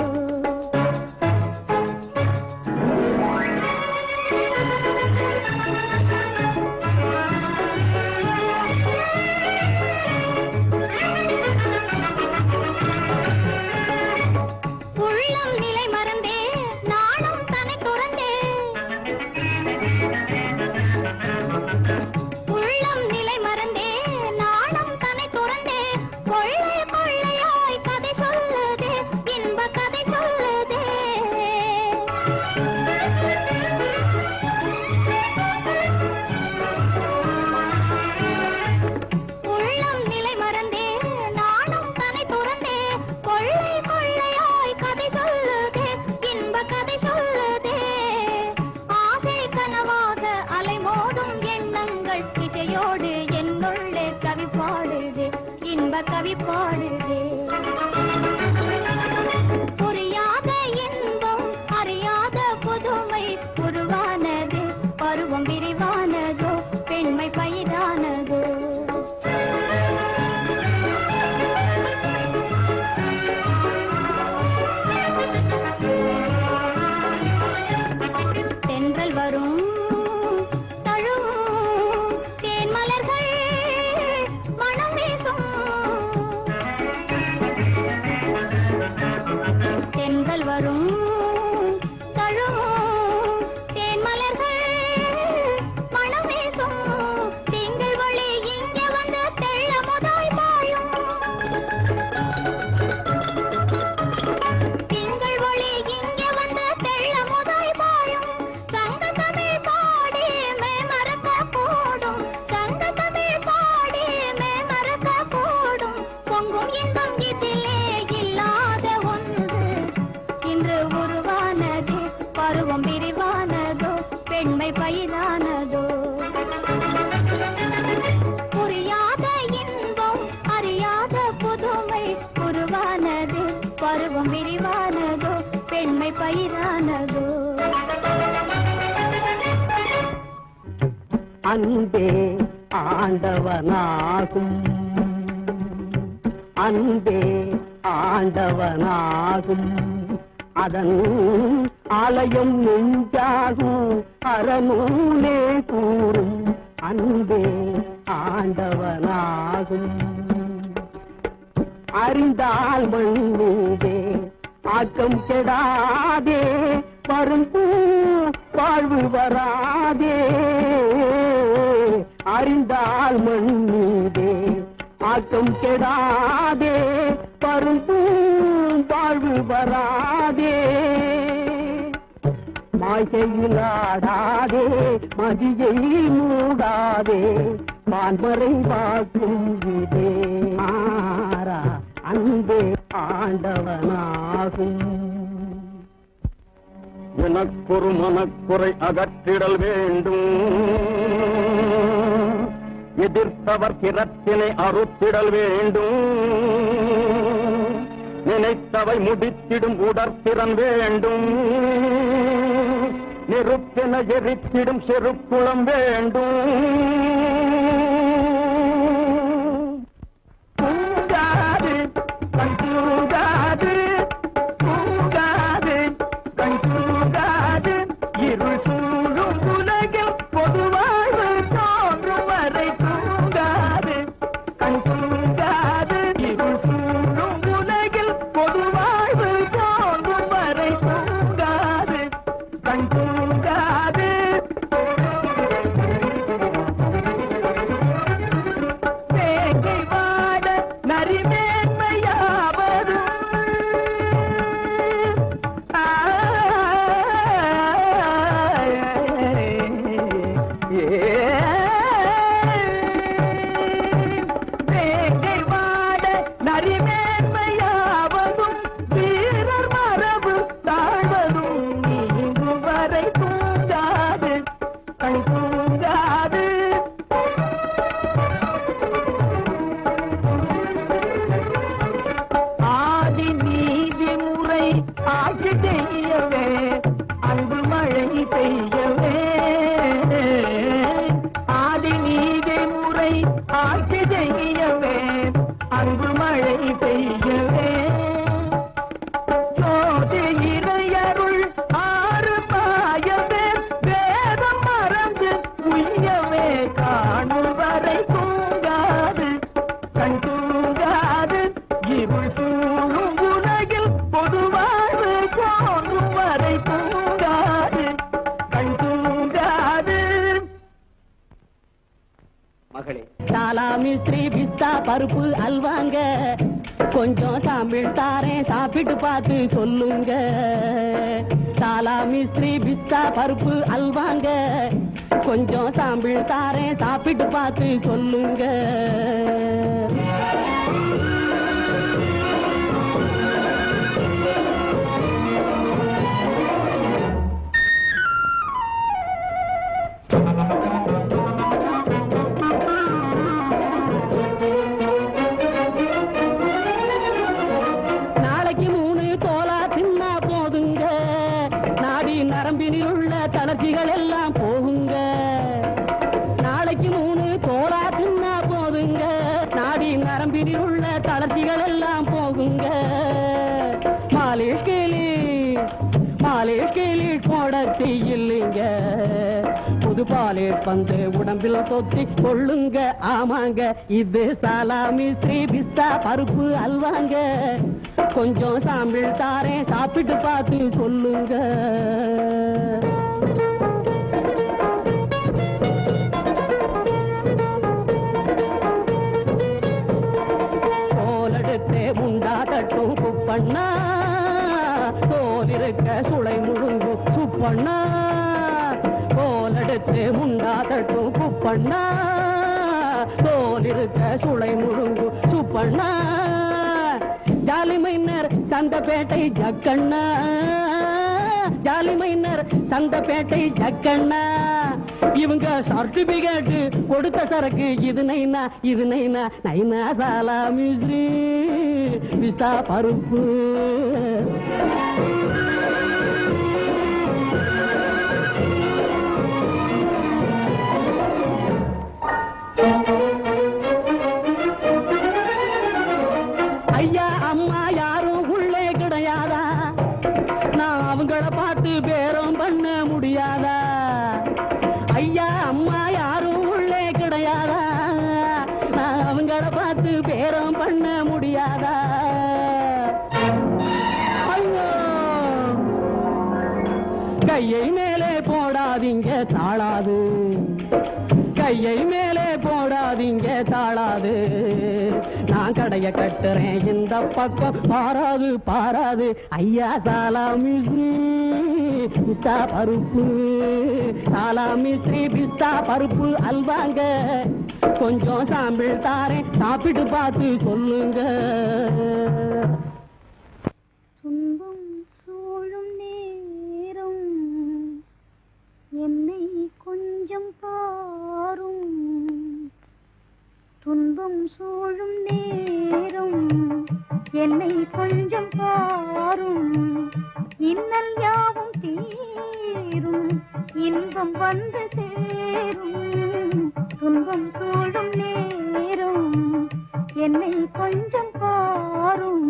உள்ளம் நிலை மறந்தே நாணம் தன்னை துறந்தே உள்ளம் நிலை மறந்தே நாணம் தன்னை துறந்தே கொள்ளை கொள்ளையாய் கதை சொல்லுதே இன்ப கதை சொல்லுதே உள்ளம் நிலை மறந்தே நாணம் தன்னை துறந்தே கொள்ளை கொள்ளையாய் கதை சொல்லுதே இன்ப கதை சொல்லுதே ஆசை கனவாக அலைமோதும் எண்ணங்கள் இசையோடு என்னுள்ளே கவி பாடுதே இன்ப கவி பாடுதே புரியாத இன்பம் அறியாத புதுமை உருவானது பருவம் விரிவானதோ பெண்மை பயிரானதோ தென்றல் வரும் தழுவும் தேன் மலர்கள் மனம் வீசும் தென்றல் வரும் தழுவும் தேன் மலர்கள் மனம் வீசும் திங்கள் வழி இங்கே வந்து தெள்ள முதாய் பாயும் திங்கள் ஒளி இங்கே வந்து தெள்ள முதாய் பாயும் சங்க தமிழ் பாடி மே மறக்க கூடும் சங்க தமிழ் பாடி மே மறக்க கூடும் பொங்கும் இன்பம் இதிலே இல்லாத ஒன்று இன்று உருவானது பருவம் விரிவானதோ பெண்மை பயிரானதோ புரியாத இன்பம் அறியாத புதுமை உருவானது பருவம் விரிவானதோ பெண்மை பயிரானதோ அன்பே ஆண்டவனாகும் அன்பே ஆண்டவனாகும் அதன் ஆலயம் நெஞ்சாகும் அறநூலே கூறும் அன்பே ஆண்டவனாகும் அறிந்தால் மண்ணீதே ஆக்கம் கெடாதே வரும் வாழ்வு வராதே அறிந்தால் மண்ணீதே ஆக்கம் கெடாதே வரும் வாழ்வு வராதே மாய்கையிலாடாதே மதியை மூடாதே மான்மறை வாக்கும் இதே மாறா அன்பே ஆண்டவனாகும் எனக்கொரு மனக்குறை அகற்றிடல் வேண்டும் எதிர்த்தவர் சிரத்தினை அறுத்திடல் வேண்டும் நினைத்தவை முடித்திடும் உடற்திறன் வேண்டும் நெருப்பென எரித்திடும் செருக்குளம் வேண்டும் தூங்காது கண் தூங்காது தூங்காது கண் தூங்காது இருள் சூழும் உலகில் பொதுவாழ்வு தோன்றும் வரை தூங்காது கண் தூங்காது இருள் சூழும் உலகில் பொதுவாழ்வு தோன்றும் வரை தூங்காது கண் தூங்காது இருள் சூழும் உலகில் பொதுவாழ்வு தோன்றும் வரை தூங்காது கண் தூங்காது. மகளே, சாலாமி ஸ்ரீ பிஸ்தா பருப்பு அல்வாங்க, கொஞ்சம் சாம்பிள் தாரேன் சாப்பிட்டு பார்த்து சொல்லுங்க. சாலாமி ஸ்ரீ பிஸ்தா பருப்பு அல்வாங்க, கொஞ்சம் சாம்பிள் தாரேன் சாப்பிட்டு பார்த்து சொல்லுங்க. நாளைக்கு 3 தோலா தின்னா போதுங்க, நாடி நரம்பினில் உள்ள தளர்ச்சிகள் எல்லாம் போகுங்க. நாளைக்கு 3 தோலா தின்னா போதுங்க, நாடி நரம்பினில் உள்ள தளர்ச்சிகள் எல்லாம் போகுங்க. மாலிஷ் கிளி போடத்தி இல்லைங்க, புது பாலிஷ் பந்து உடம்பில் தொத்தி கொள்ளுங்க. ஆமாங்க, இது சாலாமி ஸ்ரீ பிஸ்தா பருப்பு அல்வாங்க, கொஞ்சம் சாம்பிள் தாரேன் சாப்பிட்டு பார்த்து சொல்லுங்க. தோலெடுத்தே முண்டா தட்டும் குப்பண்ணா, தோல் இருக்க சுளை முழுங்கு சுப்பண்ணா. தோலெடுத்து முண்டா தட்டும் குப்பண்ணா, தோல் இருக்க சுளை முழுங்கு Subbanna. Jolly minor Santhapettai Jakkanna, jolly minor Santhapettai Jakkanna. இவங்க சர்டிபிகேட் கொடுத்த சரக்கு இது நைனா இது நைனா நைனா சாலாமி ஸ்ரீ பிஸ்தா பருப்பு. ஐயா அம்மா யாரும் உள்ளே கிடையாதா, நான் அவங்கள பார்த்து பேரம் பண்ண முடியாதா. ஐயா அம்மா யாரும் உள்ளே கிடையாதா, நான் அவங்கள பார்த்து பேரம் பண்ண முடியாதா. ஐயோ, கையை மேலே போடாதீங்க தாளாது, கையை மேலே போடாதீங்க தாளாது. நான் கடைய கட்டுறேன் இந்த பக்கம் பாராது பாராது. ஐயா சாலாமி ஸ்ரீ பிஸ்தா பருப்பு, சாலாமி ஸ்ரீ பிஸ்தா பருப்பு அல்வாங்க, கொஞ்சம் சாம்பிள் தாரேன் சாப்பிட்டு பார்த்து சொல்லுங்க. துன்பம் சூழும் நேரம் என்னை கொஞ்சம் பாரும், துன்பம் சூழும் நேரம் என்னை கொஞ்சம் பாரும். இன்னல் யாவும் தீரும், இன்பம் வந்து சேரும். துன்பம் சூழும் நேரம் என்னை கொஞ்சம் பாரும்.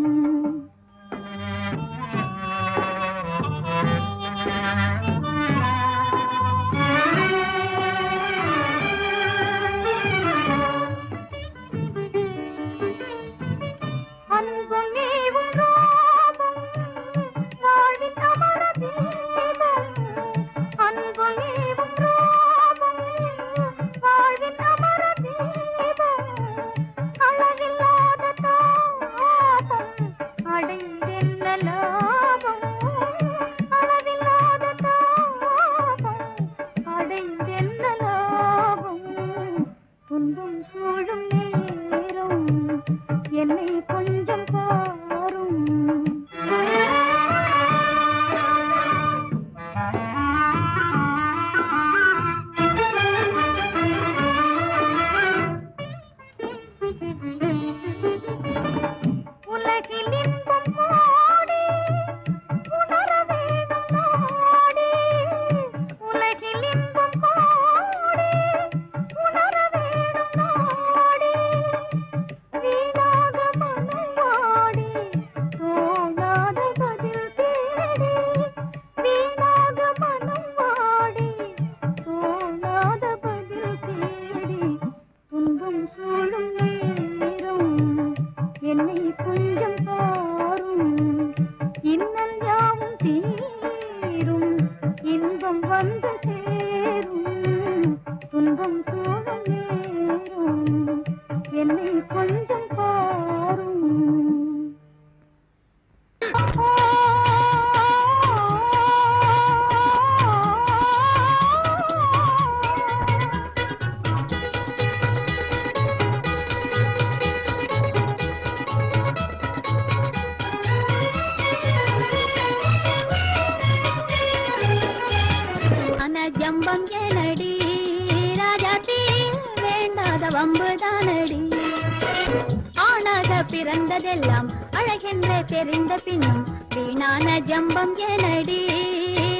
பிறந்ததெல்லாம் அழகென்று தெரிந்த பின்னும் வீணான ஜம்பம் எனடி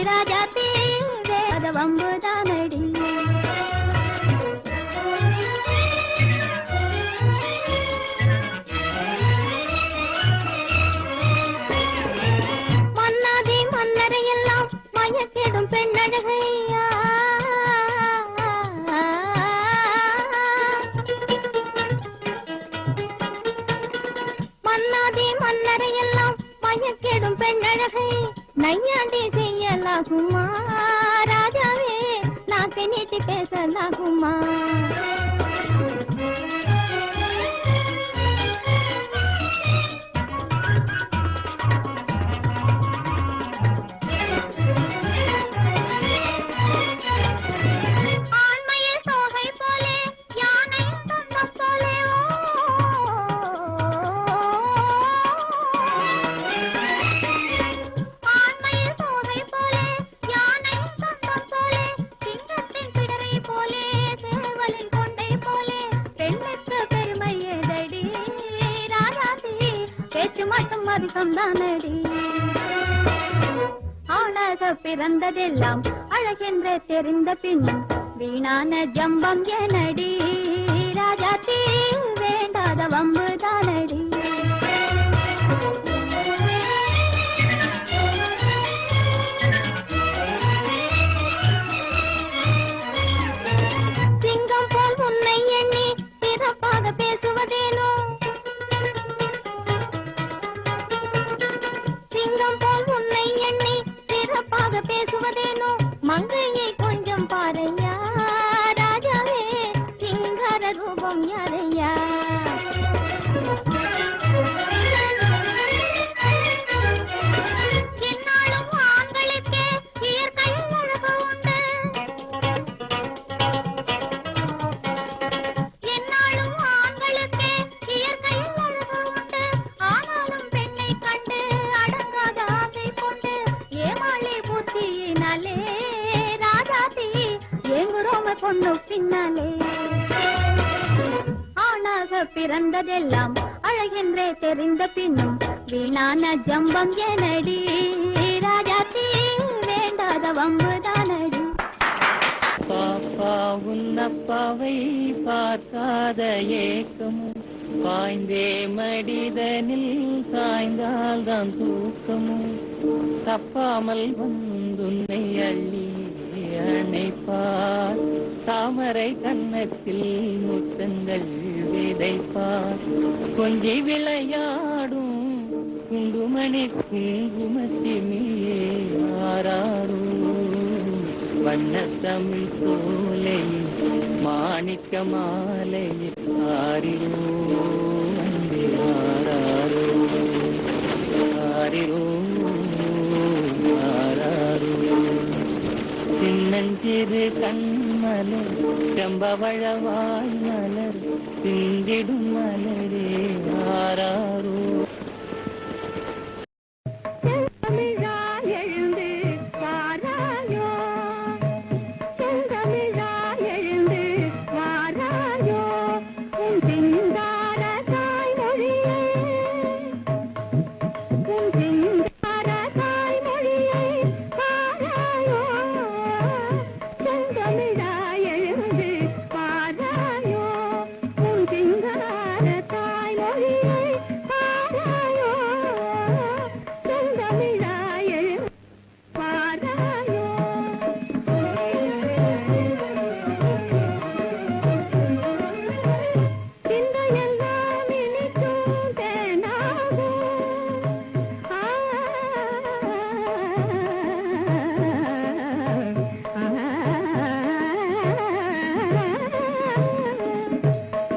ராஜாத்தி வேத வம்புதானடி. மன்னாதி மன்னரையெல்லாம் மயக்கிடும் பெண்ணழகையா மன்னரையெல்லாம் மயக்கிடும் பெண்ணழகை நையாண்டி செய்யலாகுமா ராஜாவே நாக்கை நீட்டி பேசலாகுமா. ஆளாக பிறந்ததெல்லாம் அழகென்று தெரிந்த பின்னும் வீணான ஜம்பம் எனடி ராஜாத்தி வேண்டாத வம்புதானடி. சிங்கம் போல் உன்னை எண்ணி சிறப்பாக பேசுவதேனோ பேசுவதேனோ மங்கையை கொஞ்சம் பாரையா ராஜாவே சிங்கார ரூபம் யாரையா. என்னாலும் ஆண்களுக்கே இயற்கையில் அழகு உண்டு என்னாலும் ஆண்களுக்கே இயற்கையில் அழகு உண்டு ஆனாலும் பெண்ணை கண்டு அடங்காத ஆசை கொண்டு ஏமாளி புத்தியினாலே ராஜாத்தி ஏங்குறோம பொண்ணு பின்னாலே. ஆணாக பிறந்ததெல்லாம் அழகென்றே தெரிந்த பின்னும் வீணான ஜம்பம் எனடி ராஜாத்தி வேண்டாத வம்புதானடி. பாப்பா உன்னப்பாவை பார்க்காத ஏக்கமும் பாய்ந்தே மடிதனில் சாய்ந்தால் தான் தூக்கமும் தப்பாமல் வந்துன்னை அள்ளி அணைப்பார் தாமரை கன்னத்தில் முத்தங்கள் விதைப்பார் கொஞ்சி விளையாடும் குண்டுமணி குங்குமத்திமே ஆராரோ வண்ண தமிழ் சோலை மாணிக்க மாலை ஆரிரோ அன்பே ஆராரோ ஆரிரோ ஆராரோ சின்னஞ்சிறு கண்மலர் செம்பவழவாய் மலர் சிந்திடும் மலரே ஆராரோ.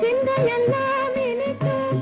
சிந்தையெல்லாம் இனிக்கும்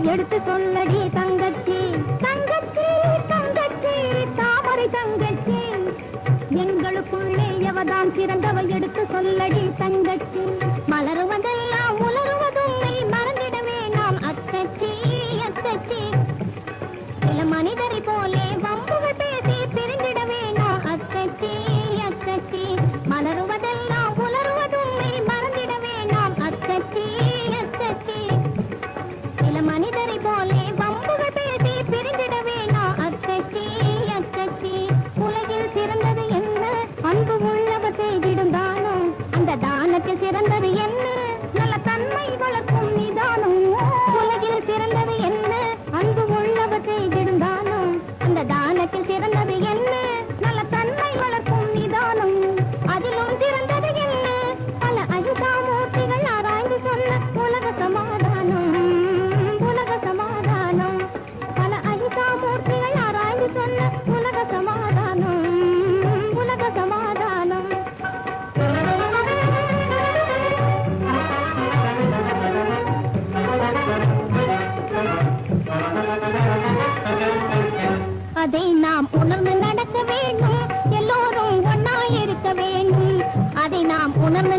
எடுத்து சொல்லடி தங்கச்சி தங்கச்சி தங்கச்சி தாமரை தங்கச்சி எங்களுக்குள்ளே எவதான் சிறந்தவ எடுத்து சொல்லடி தங்கச்சி மலருவதெல்லாம் உலருவ வளர்க்கும் நிதானம் உலகில் சிறந்தது என்ன அன்பு உள்ளவர் செய்திடும் தானம் அந்த தானத்தில் சிறந்தது என்ன நல்ல தன்மை வளர்க்கும் நிதானம் அதிலும் சிறந்தது என்ன பல அகிம்சாமூர்த்திகள் ஆராய்ந்து சொன்ன உலக சமாதானம் உலக சமாதானம் பல அகிம்சாமூர்த்திகள் ஆராய்ந்து சொன்ன உலக சமாதானம் உலக சமாதானம் அதை நாம் உணர்ந்து நடக்க வேண்டும் எல்லோரும் ஒன்னாய் இருக்க வேண்டும் அதை நாம் உணர்ந்து